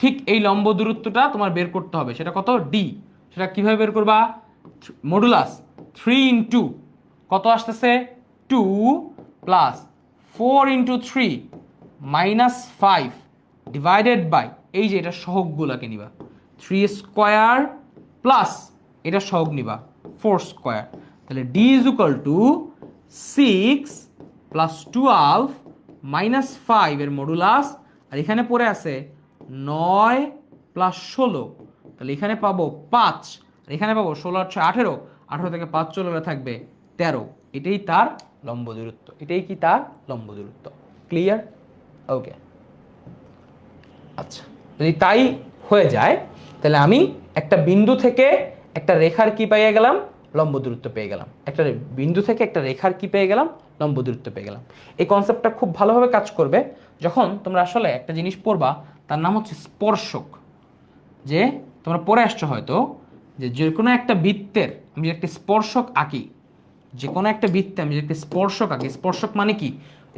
[SPEAKER 1] ঠিক এই লম্ব দূরত্বটা তোমার বের করতে হবে। সেটা কত? ডি। সেটা কিভাবে বের করবা? মডুলাস 3 ইন্টু কত আসতেছে? 2 plus 4 into 3 minus 5 divided by এই যে এটা সহগগুলোকে নিবা, 3 স্কোয়ার প্লাস এটা সহগ নিবা 4 স্কোয়ার। তাহলে D is equal two 6 plus 12 minus 5 এর মডুলাস, আর এখানে পড়ে আছে 9 প্লাস 16। তাহলে এখানে পাবো 5, আর এখানে পাবো 16 আর 6 18, 18 থেকে 5 চলে গেলে থাকবে 13। এটাই তার লম্ব দূরত্ব। এটাই কি তার লম্ব দূরত্ব। ক্লিয়ার? ওকে, আচ্ছা যদি তাই হয়ে যায় তাহলে আমি একটা বিন্দু থেকে একটা রেখার কি পেয়ে গেলাম? লম্ব দূরত্ব পেয়ে গেলাম। একটা বিন্দু থেকে একটা রেখার কি পেয়ে গেলাম? লম্ব দূরত্ব পেয়ে গেলাম। এই কনসেপ্টটা খুব ভালোভাবে কাজ করবে যখন তোমরা আসলে একটা জিনিস পড়বা, তার নাম হচ্ছে স্পর্শক। যে তোমরা পড়ে আসছো হয়তো যে কোনো একটা বৃত্তের আমি একটা স্পর্শক আঁকি, যে কোনো একটা বৃত্তে আমি একটা স্পর্শক আঁকি। স্পর্শক মানে কি?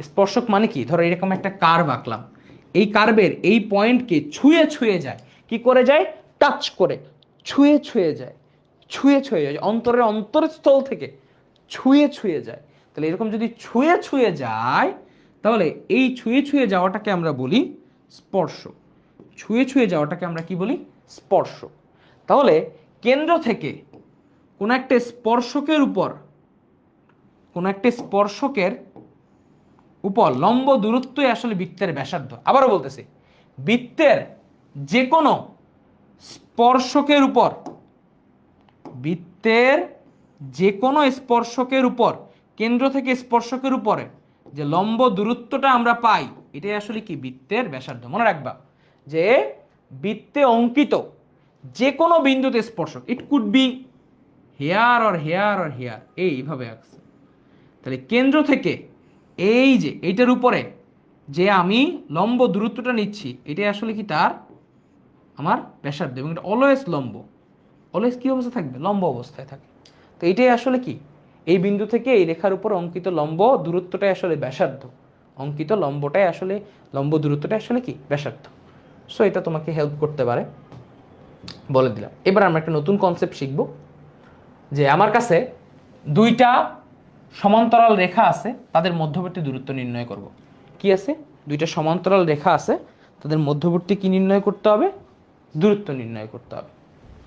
[SPEAKER 1] স্পর্শক মানে কি? ধরো এরকম একটা কার্ভ আঁকলাম, এই কার্ভের এই পয়েন্টকে ছুঁয়ে ছুঁয়ে যায়। কি করে যায়? টাচ করে, ছুঁয়ে ছুঁয়ে যায়, ছুঁয়ে ছুঁয়ে যায়, অন্তরের অন্তরস্থল থেকে ছুঁয়ে ছুঁয়ে যায়। তাহলে এরকম যদি ছুঁয়ে ছুঁয়ে যায়, তাহলে এই ছুঁয়ে ছুঁয়ে যাওয়াটাকে আমরা বলি স্পর্শ। ছুঁয়ে ছুঁয়ে যাওয়াটাকে আমরা কি বলি? স্পর্শ। তাহলে কেন্দ্র থেকে কোনো একটা স্পর্শকের উপর, কোনো একটা স্পর্শকের উপর লম্ব দূরত্বই আসলে বৃত্তের ব্যাসার্ধ। আবারও বলতেছি, বৃত্তের যে কোনো স্পর্শকের উপর, বৃত্তের যে কোনো স্পর্শকের উপর, কেন্দ্র থেকে স্পর্শকের উপরে যে লম্ব দূরত্বটা আমরা পাই, এটাই আসলে কি? বৃত্তের ব্যাসার্ধ। মনে রাখবা যে বৃত্তে অঙ্কিত যে কোনো বিন্দুতে স্পর্শক, it could be here or here or here, এইভাবে আসছে। তাহলে কেন্দ্র থেকে এই যে এইটার উপরে যে আমি লম্ব দূরত্বটা নিচ্ছি, এটাই আসলে কি? তার আমার ব্যাসার্ধ। এবং এটা অলওয়েজ লম্ব। অলওয়েজ কি অবস্থা থাকবে? লম্ব অবস্থায় থাকে। তো এইটাই আসলে কি? এই বিন্দু থেকে এই রেখার উপর অঙ্কিত লম্ব দূরত্বটাই আসলে ব্যাসার্ধ। অঙ্কিত লম্বটাই আসলে, লম্ব দূরত্বটাই আসলে কি? ব্যাসার্ধ। সো এটা তোমাকে হেল্প করতে পারে, বলে দিলাম। এবার আমরা একটা নতুন কনসেপ্ট শিখব, যে আমার কাছে দুইটা সমান্তরাল রেখা আছে, তাদের মধ্যবর্তী দূরত্ব নির্ণয় করব। কি আছে? দুইটা সমান্তরাল রেখা আছে, তাদের মধ্যবর্তী কি নির্ণয় করতে হবে? দূরত্ব নির্ণয় করতে হবে।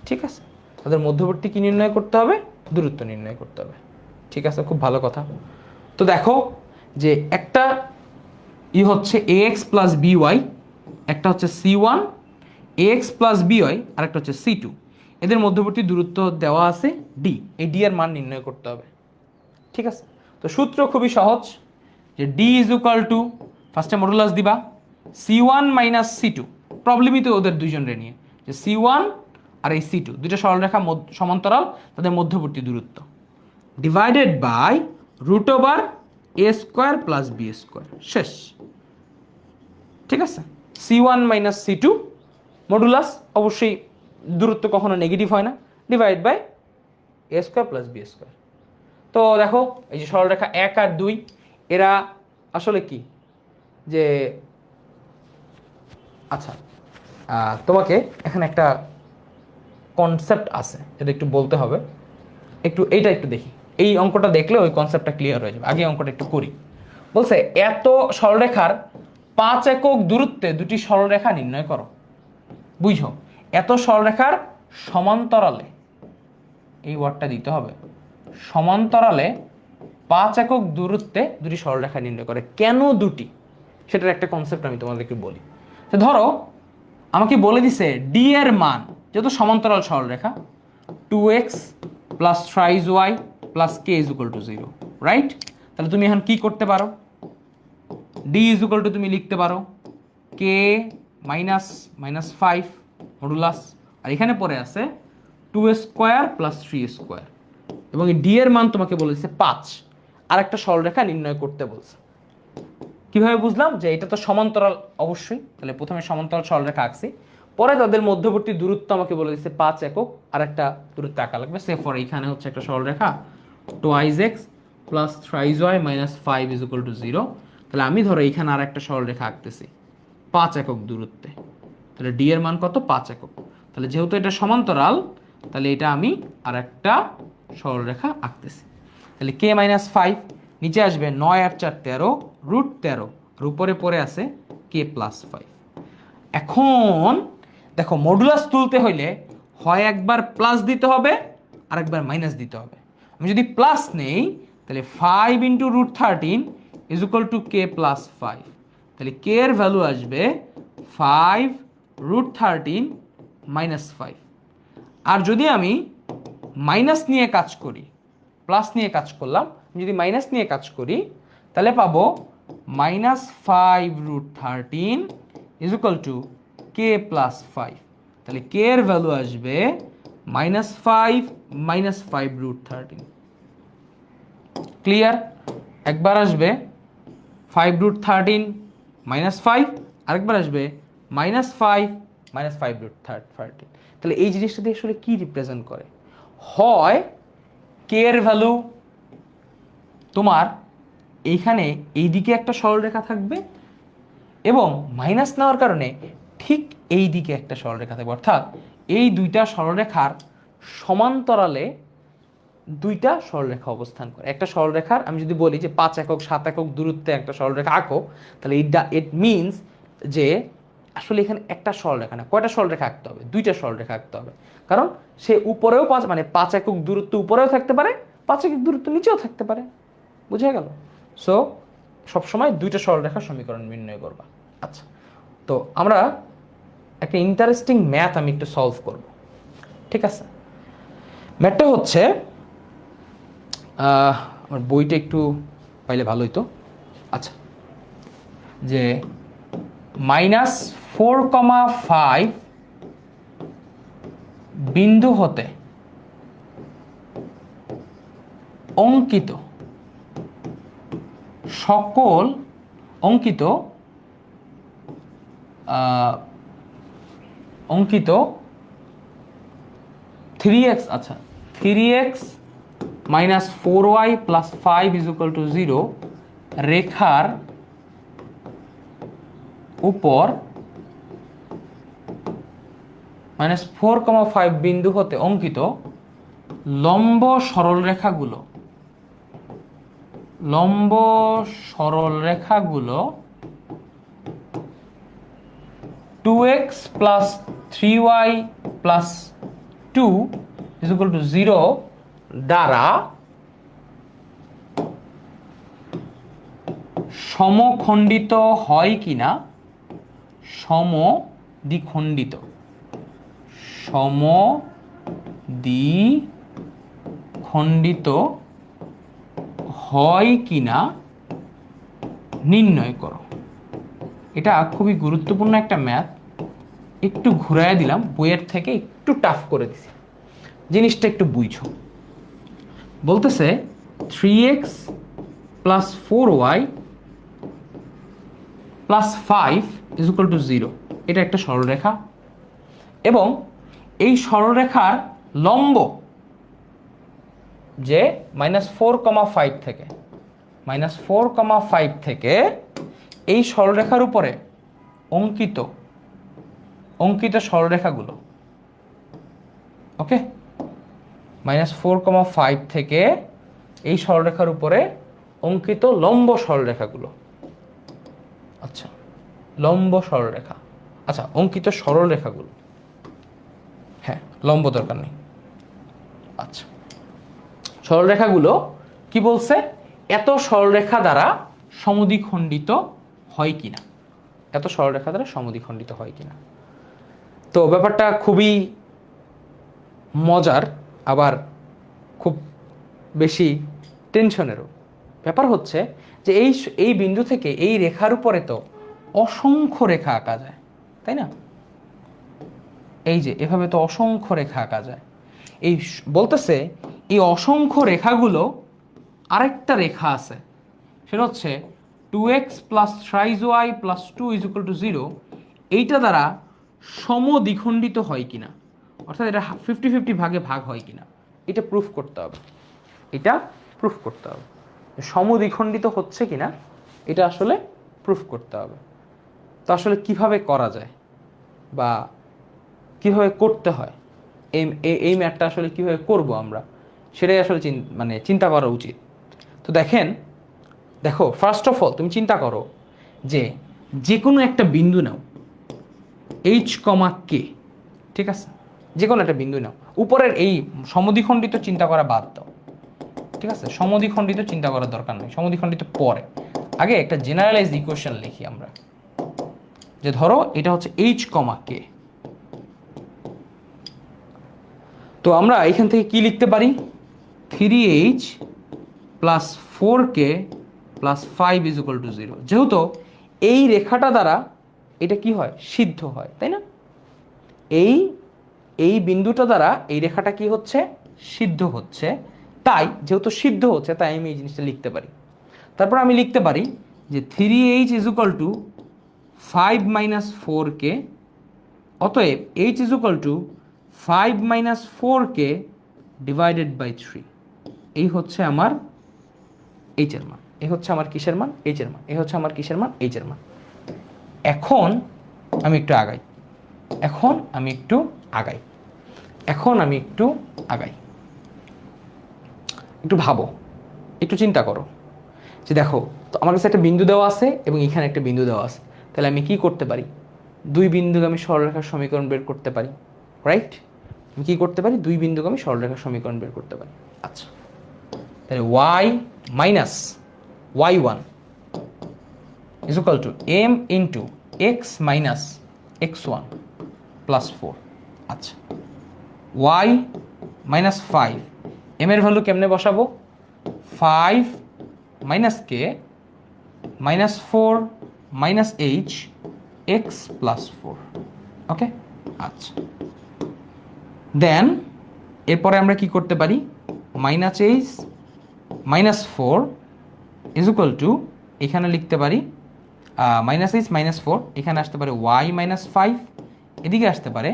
[SPEAKER 1] ঠিক আছে? তাদের মধ্যবর্তী কি নির্ণয় করতে হবে? দূরত্ব নির্ণয় করতে হবে। ঠিক আছে, খুব ভালো কথা। তো দেখো যে একটা হচ্ছে ax প্লাস by, একটা হচ্ছে c1 ax প্লাস by, আর একটা হচ্ছে c2। এদের মধ্যবর্তী দূরত্ব দেওয়া আছে d। এই d এর মান নির্ণয় করতে হবে। ঠিক আছে? তো সূত্র খুবই সহজ, যে d ইজ ইকুয়াল টু, ফার্স্টে মডুলাস দিবা c1 মাইনাস c2। প্রবলেমই তো ওদের দুইজনের নিয়ে, যে c1 আর এই C2 দুটো সরলরেখা সমান্তরাল, তাদের মধ্যবর্তী দূরত্ব divided by root over a square plus b square, শেষ। ঠিক আছে, C1 মাইনাস C2 মডুলাস, অবশ্যই দূরত্ব কখনো নেগেটিভ হয় না, divide by a square plus b square. তো দেখো এই যে সরলরেখা 1 আর 2 এরা আসলে কি যে, আচ্ছা তোমাকে এখানে একটা কনসেপ্ট আছে যেটা একটু বলতে হবে, এইটা একটু দেখি। এই অঙ্কটা দেখলে ওই কনসেপ্টটা ক্লিয়ার হয়ে যাবে। আগে অঙ্কটা একটু করি। বলছে এত সরলরেখার 5 একক দূরত্বে দুটি সরলরেখা নির্ণয় করো। বুঝো, এত সরলরেখার সমান্তরালে, এই ওয়ার্ডটা দিতে হবে, সমান্তরালে 5 একক দূরত্বে দুটি সরলরেখা নির্ণয় করে। কেন দুটি, সেটার একটা কনসেপ্ট আমি তোমাদেরকে বলি। তো ধরো আমাকে বলে দিছে ডি এর মান, যেহেতু সমান্তরাল সরলরেখা, 2x plus thrice y plus k is equal to 0, right? তাহলে তুমি এখন কি করতে পারো, ডি ইজ ইকুয়াল টু তুমি লিখতে পারো কে মাইনাস মাইনাস 5 মডুলাস, আর এখানে পড়ে আছে 2 স্কোয়ার প্লাস 3 স্কোয়ার, এবং ডি এর মান তোমাকে বলেছে 5, আর একটা সরলরেখা নির্ণয় করতে বলছে। কিভাবে বুঝলাম যে এটা তো সমান্তরাল? অবশ্যই, তাহলে প্রথমে সমান্তরাল সরলরেখা আঁকছি, পরে তাদের মধ্যবর্তী দূরত্ব আমাকে বলে দিচ্ছে 5 একক, আর একটা দূরত্ব আঁকা লাগবে। সে ফর এইখানে হচ্ছে একটা সরলরেখা 2x plus thrice y minus 5 is equal to 0। তাহলে আমি ধরো এইখানে আর একটা সরলরেখা আঁকতেছি 5 একক দূরত্বে, তাহলে ডি এর মান কত? 5 একক। তাহলে যেহেতু এটা সমান্তরাল, তাহলে এটা আমি আর একটা সরলরেখা আঁকতেছি। তাহলে কে মাইনাস 5 নিচে আসবে 9 আর 4 13, রুট 13, আর উপরে পড়ে আছে কে প্লাস 5। এখন দেখো মডুলাস তুলতে হইলে হয় একবার প্লাস দিতে হবে আর একবার মাইনাস দিতে হবে। আমি যদি প্লাস নেই তাহলে 5 into root 13 is equal to k plus 5, তাহলে কে এর ভ্যালু আসবে 5 রুট 13 মাইনাস 5। আর যদি আমি মাইনাস নিয়ে কাজ করি, প্লাস নিয়ে কাজ করলাম, যদি মাইনাস নিয়ে কাজ করি তাহলে পাবো minus 5 root 13 is equal to k plus 5, তাহলে কে এর ভ্যালু আসবে মাইনাস 5 মাইনাস 5 রুট 13। ক্লিয়ার? একবার আসবে 5 রুট 13 মাইনাস 5, আরেকবার আসবে মাইনাস 5 মাইনাস 5 রুট 13। তাহলে এই জিনিসটা দিয়ে আসলে কি রিপ্রেজেন্ট করে? হয় কে এর ভ্যালু তোমার এইখানে এইদিকে একটা সরলরেখা থাকবে, এবং মাইনাস নেওয়ার কারণে ঠিক এই দিকে একটা সরলরেখা থাকবে, অর্থাৎ এই দুইটা সরলরেখার সমান্তরালে দুইটা সরলরেখা অবস্থান করে। একটা সরলরেখার আমি যদি বলি যে 5 একক 7 একক দূরত্বে একটা সরলরেখা আঁকো, তাহলে ইট মিনস যে আসলে এখানে একটা সরলরেখা না, কয়টা সরলরেখা আঁকতে হবে? দুইটা সরলরেখা আঁকতে হবে, কারণ সে উপরেও 5 একক দূরত্ব উপরেও থাকতে পারে, 5 একক দূরত্ব নিচেও থাকতে পারে। বুঝা গেল? সো সবসময় দুইটা সরলরেখার সমীকরণ নির্ণয় করবা। আচ্ছা, তো আমরা একটা ইন্টারেস্টিং ম্যাথ আমি একটু সলভ করব, ঠিক আছে? ম্যাথটা হচ্ছে, আমার বইটা একটু পাইলে ভালো হইতো। আচ্ছা, যে -4,5 বিন্দু হতে অঙ্কিত সকল অঙ্কিত 3x, আচ্ছা 3x minus 4y plus 5 is equal to 0 রেখার উপর -4,5 বিন্দু হতে অঙ্কিত লম্ব সরলরেখাগুলো 2x plus 3y plus 2 is equal to 0 দ্বারা সমখণ্ডিত হয় কিনা, সমদ্বিখণ্ডিত হয় কিনা নির্ণয় করো। এটা খুবই গুরুত্বপূর্ণ একটা ম্যাথ, একটু ঘুরাইয়া দিলাম বইয়ের থেকে একটু টাফ করে দিছি, জিনিসটা একটু বুঝো। বলতেছে 3x plus 4y plus 5 is equal to 0। এটা একটা সরলরেখা এবং এই সরলরেখার লম্ব যে -4,5 থেকে -4,5 থেকে এই সরলরেখার উপরে অঙ্কিত সরলরেখাগুলো, ওকে, -4,5 থেকে এই সরলরেখার উপরে অঙ্কিত লম্ব সরলরেখাগুলো, আচ্ছা লম্ব সরলরেখা, আচ্ছা অঙ্কিত সরলরেখাগুলো, হ্যাঁ লম্ব দরকার নেই, আচ্ছা সরলরেখাগুলো কি বলছে, এত সরলরেখা দ্বারা সমদ্বিখণ্ডিত হয় কিনা, এত সরলরেখা দ্বারা সমদ্বিখণ্ডিত হয় কিনা। তো ব্যাপারটা খুবই মজার, আবার খুব বেশি টেনশনেরও। ব্যাপার হচ্ছে যে এই বিন্দু থেকে এই রেখার উপরে তো অসংখ্য রেখা আঁকা যায়, তাই না? এই যে এভাবে তো অসংখ্য রেখা আঁকা যায়। এই বলতেছে এই অসংখ্য রেখাগুলো, আরেকটা রেখা আছে, সেটা হচ্ছে 2x plus 3y plus 2 is equal to 0, এইটা দ্বারা সমদ্বিখণ্ডিত হয় কিনা, অর্থাৎ এটা 50-50 ভাগে ভাগ হয় কিনা, এটা প্রুফ করতে হবে। এটা প্রুফ করতে হবে, সমদ্বিখণ্ডিত হচ্ছে কিনা এটা আসলে প্রুফ করতে হবে। তো আসলে কিভাবে করা যায় বা কিভাবে করতে হয়, এই ম্যাথটা আসলে কিভাবে করব আমরা, সেটাই আসলে চিন্তা করা উচিত। তো দেখো ফার্স্ট অফ অল তুমি চিন্তা করো যে কোনো একটা বিন্দু নাও, এইচ কমা কে, ঠিক আছে, যে কোনো একটা বিন্দু নাও, উপরের এই সমদ্বিখণ্ডিত চিন্তা করা বাদ দাও, ঠিক আছে, সমদ্বিখণ্ডিত চিন্তা করার দরকার নেই, সমদ্বিখণ্ডিত পরে, আগে একটা জেনারেলাইজ ইকুয়েশন লিখি আমরা, যে ধরো এটা হচ্ছে এইচ কমা কে। তো আমরা এখান থেকে কি লিখতে পারি, 3h plus 4k plus 5 is equal to 0। যেহেতু এই রেখাটা দ্বারা এটা কি হয়, সিদ্ধ হয়, তাই না? এই বিন্দুটা দ্বারা এই রেখাটা কি হচ্ছে, সিদ্ধ হচ্ছে। তাই যেহেতু সিদ্ধ হচ্ছে তাই আমি এই জিনিসটা লিখতে পারি। তারপর আমি লিখতে পারি যে 3h is equal to 5 minus 4k, অতএব h is equal to 5 minus 4k divided by 3। এই হচ্ছে আমার h এর মান, এই হচ্ছে আমার কিসের মান, h এর মান, এই হচ্ছে আমার কিসের মান, h এর মান। এখন আমি একটু আগাই, একটু ভাবো, একটু চিন্তা করো যে দেখো তো আমার কাছে একটা বিন্দু দেওয়া আছে এবং এখানে একটা বিন্দু দেওয়া আছে, তাহলে আমি কি করতে পারি, দুই বিন্দুগামী সরলরেখার সমীকরণ বের করতে পারি, রাইট? আমি কি করতে পারি, দুই বিন্দুগামী সরলরেখার সমীকরণ বের করতে পারি। আচ্ছা তাহলে y minus y1 is equal to m into x minus x1 plus 4। আচ্ছা y মাইনাস 5, m এর ভ্যালু কেমনে বসাবো, 5 minus k minus 4 minus h x plus 4, okay. আচ্ছা দেন এরপরে আমরা কি করতে পারি, minus h minus 4 is equal to, এখানে লিখতে পারি মাইনাস h মাইনাস 4, এখানে আসতে পারে y মাইনাস 5, এদিকে আসতে পারে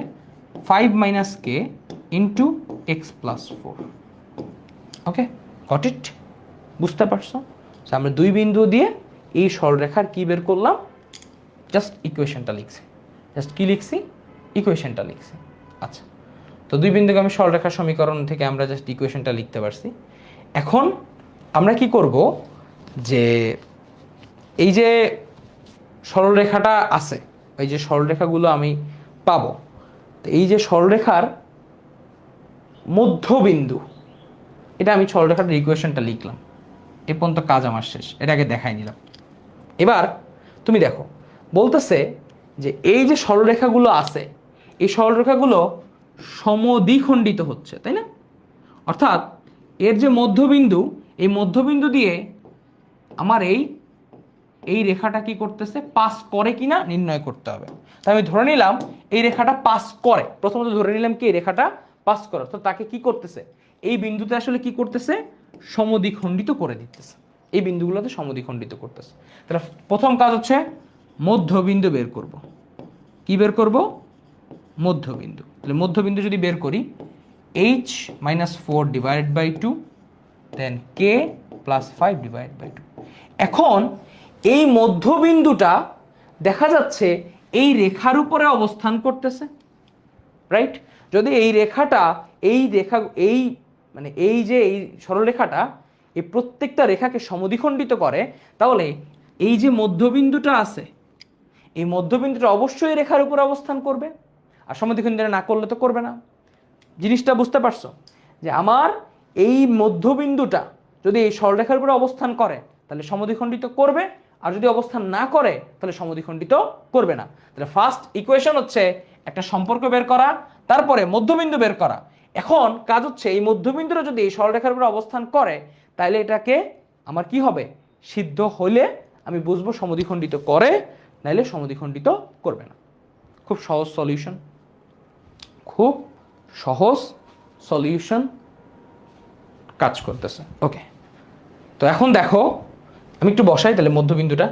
[SPEAKER 1] 5 minus K into x plus 4, okay, got it? বুঝতে পারছো? আমরা দুই বিন্দু দিয়ে এই সরলরেখার কি বের করলাম, জাস্ট ইকুয়েশনটা লিখছি, ইকুয়েশনটা লিখছি। আচ্ছা তো দুই বিন্দুগামী সরলরেখার সমীকরণ থেকে আমরা জাস্ট ইকুয়েশনটা লিখতে পারছি। এখন আমরা কি করব, যে এই যে সরলরেখাটা আছে, এই যে সরলরেখাগুলো আমি পাবো, তো এই যে সরলরেখার মধ্যবিন্দু, এটা আমি সরলরেখাটার ইকুয়েশনটা লিখলাম, এ পর্যন্ত কাজ আমার শেষ, এটাকে দেখাই নিলাম। এবার তুমি দেখো বলতেছে যে এই যে সরলরেখাগুলো আছে, এই সরলরেখাগুলো সমদ্বিখণ্ডিত হচ্ছে, তাই না? অর্থাৎ এর যে মধ্যবিন্দু, এই মধ্যবিন্দু দিয়ে আমার এই এই রেখাটা কি করতেছে, পাস করে কিনা নির্ণয় করতে হবে। তাই আমি ধরে নিলাম এই রেখাটা পাস করে, প্রথমত ধরে নিলাম কি এই রেখাটা পাস করে, তো তাকে কি করতেছে, এই বিন্দুতে আসলে কি করতেছে, সমদ্বিখণ্ডিত করে দিতেছে, এই বিন্দুগুলোতে সমদ্বিখণ্ডিত করতেছে। তাহলে প্রথম কাজ হচ্ছে মধ্যবিন্দু বের করব। কি বের করব, মধ্যবিন্দু। তাহলে মধ্যবিন্দু যদি বের করি, h-4 divided by 2 then k plus 5 divided by 2। এখন এই মধ্যবিন্দুটা দেখা যাচ্ছে এই রেখার উপরে অবস্থান করতেছে, রাইট? যদি এই রেখাটা এই রেখা এই মানে এই যে এই সরলরেখাটা এই প্রত্যেকটা রেখাকে সমদ্বিখণ্ডিত করে, তাহলে এই যে মধ্যবিন্দুটা আছে এই মধ্যবিন্দুটা অবশ্যই রেখার উপর অবস্থান করবে, আর সমদ্বিখণ্ডিত না করলে তো করবে না। জিনিসটা বুঝতে পারছো যে আমার এই মধ্যবিন্দুটা যদি এই সরলরেখার উপরে অবস্থান করে তাহলে সমদ্বিখণ্ডিত করবে, আর যদি অবস্থান না করে তাহলে সমদ্বিখণ্ডিত করবে না। তাহলে ফার্স্ট ইকুয়েশন হচ্ছে একটা সম্পর্ক বের করা, তারপরে মধ্যবিন্দু বের করা। এখন কাজ হচ্ছে এই মধ্যবিন্দুটা যদি এই সরলরেখার উপরে অবস্থান করে তাহলে এটাকে আমার কি হবে, সিদ্ধ হলে আমি বুঝবো সমদ্বিখণ্ডিত করে, নাইলে সমদ্বিখণ্ডিত করবে না। খুব সহজ সলিউশন, খুব সহজ সলিউশন কাজ করতেছে। ওকে, তো এখন দেখো আমি একটু বসাই তাহলে মধ্যবিন্দুটা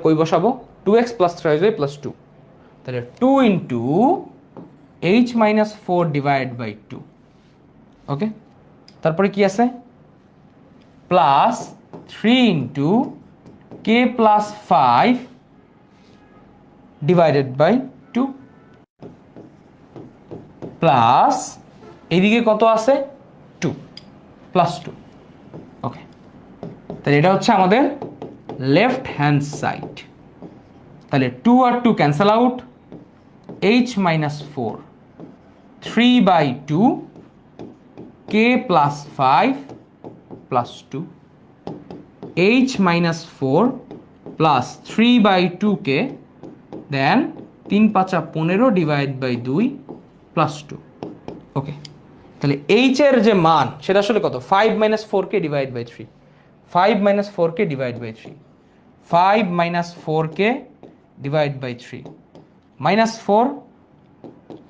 [SPEAKER 1] কই বসাবো, 2x প্লাস 3y প্লাস 2, তাহলে 2 ইন্টু h-4 ডিভাইড বাই 2। ওকে, তারপরে কি আছে, plus 3 into k plus 5 divided by 2 plus এইদিকে কত আছে 2 প্লাস 2। ওকে, তাহলে এটা হচ্ছে আমাদের লেফট হ্যান্ড সাইড। তাহলে 2 আর 2 cancel out, h-4 3 by 2 k plus 5 plus 2, h-4 plus 3 by 2k then 3 5 15 divide by 2 plus 2। Okay, তাহলে h এর যে মান সেটা আসলে কত, 5 - 4k divide by 3, 5 - 4k divide by 3, 5 - 4k divide by 3 -4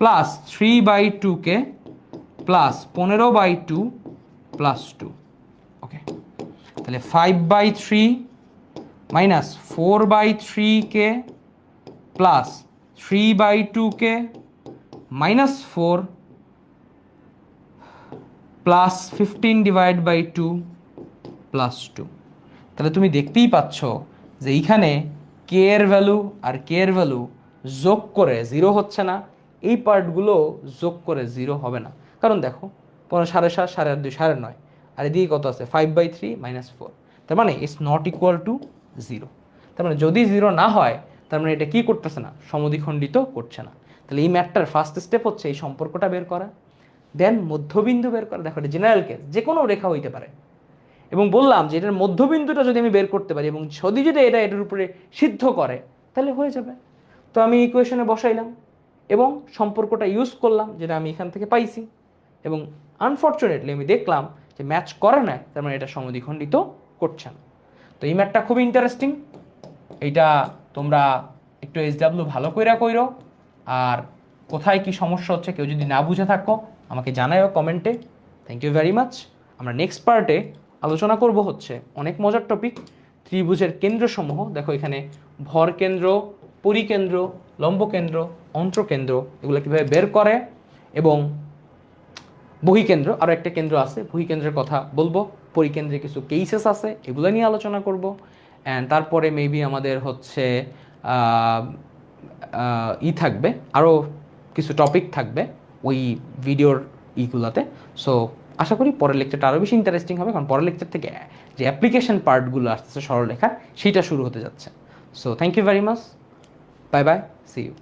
[SPEAKER 1] plus 3 by 2k plus 15 by 2 plus 2। Okay, তাহলে 5/3 minus 4/3k plus 3/2k minus 4 plus 15 divide by 2 plus 2। তাহলে তুমি দেখতেই পাচ্ছ যে এইখানে কে এর ভ্যালু আর কে এর ভ্যালু যোগ করে 0 হচ্ছে না, এই পার্টগুলো যোগ করে 0 হবে না। কারণ দেখো 7.5 7.5 9.5 আর এদিকে কত আছে 5/3 মাইনাস 4, তার মানে ইটস নট ইকুয়াল টু 0। তার মানে যদি 0 না হয় তার মানে এটা কি করতেছে না, সমদ্বিখণ্ডিত করছে না। তাহলে এই ম্যাথটার ফার্স্ট স্টেপ হচ্ছে এই সম্পর্কটা বের করা, দেন মধ্যবিন্দু বের করা। দেখো এটা জেনারেল কেস, যে কোনো রেখা হইতে পারে, এবং বললাম যে এটার মধ্যবিন্দুটা যদি আমি বের করতে পারি এবং যদি এটা এটার উপরে সিদ্ধ করে তাহলে হয়ে যাবে। তো আমি ইকুয়েশনে বসাইলাম এবং সম্পর্কটা ইউজ করলাম যেটা আমি এখান থেকে পাইছি, এবং আনফর্চুনেটলি আমি দেখলাম যে ম্যাচ করে না, তার মানে এটা সমদ্বিখণ্ডিত করছে না। তো এই ম্যাথটা খুবই ইন্টারেস্টিং, এইটা তোমরা একটু SW ভালো কইরা কইরো, আর কোথায় কি সমস্যা হচ্ছে কেউ যদি না বুঝে থাকো আমাকে জানাইও কমেন্টে। Thank you very much. আমরা নেক্সট পার্টে আলোচনা করব হচ্ছে অনেক মজার টপিক, ত্রিভুজের কেন্দ্রসমূহ। দেখো এখানে ভর কেন্দ্র, পরিকেন্দ্র, লম্ব কেন্দ্র, অন্তঃকেন্দ্র এগুলো কীভাবে বের করে, এবং বহিকেন্দ্র আরও একটা কেন্দ্র আছে, বহিকেন্দ্রের কথা বলবো, পরিকেন্দ্রে কিছু কেসেস আছে এগুলো নিয়ে আলোচনা করব। অ্যান্ড তারপরে মেবি আমাদের হচ্ছে থাকবে, আরও কিছু টপিক থাকবে ওই ভিডিওর ইগুলাতে। সো আশা করি পরের লেকচারটা আরও বেশি ইন্টারেস্টিং হবে, কারণ পরের লেকচার থেকে যে অ্যাপ্লিকেশন পার্টগুলো আসতেছে সরলরেখার সেইটা শুরু হতে যাচ্ছে। So thank you very much, bye bye, see you.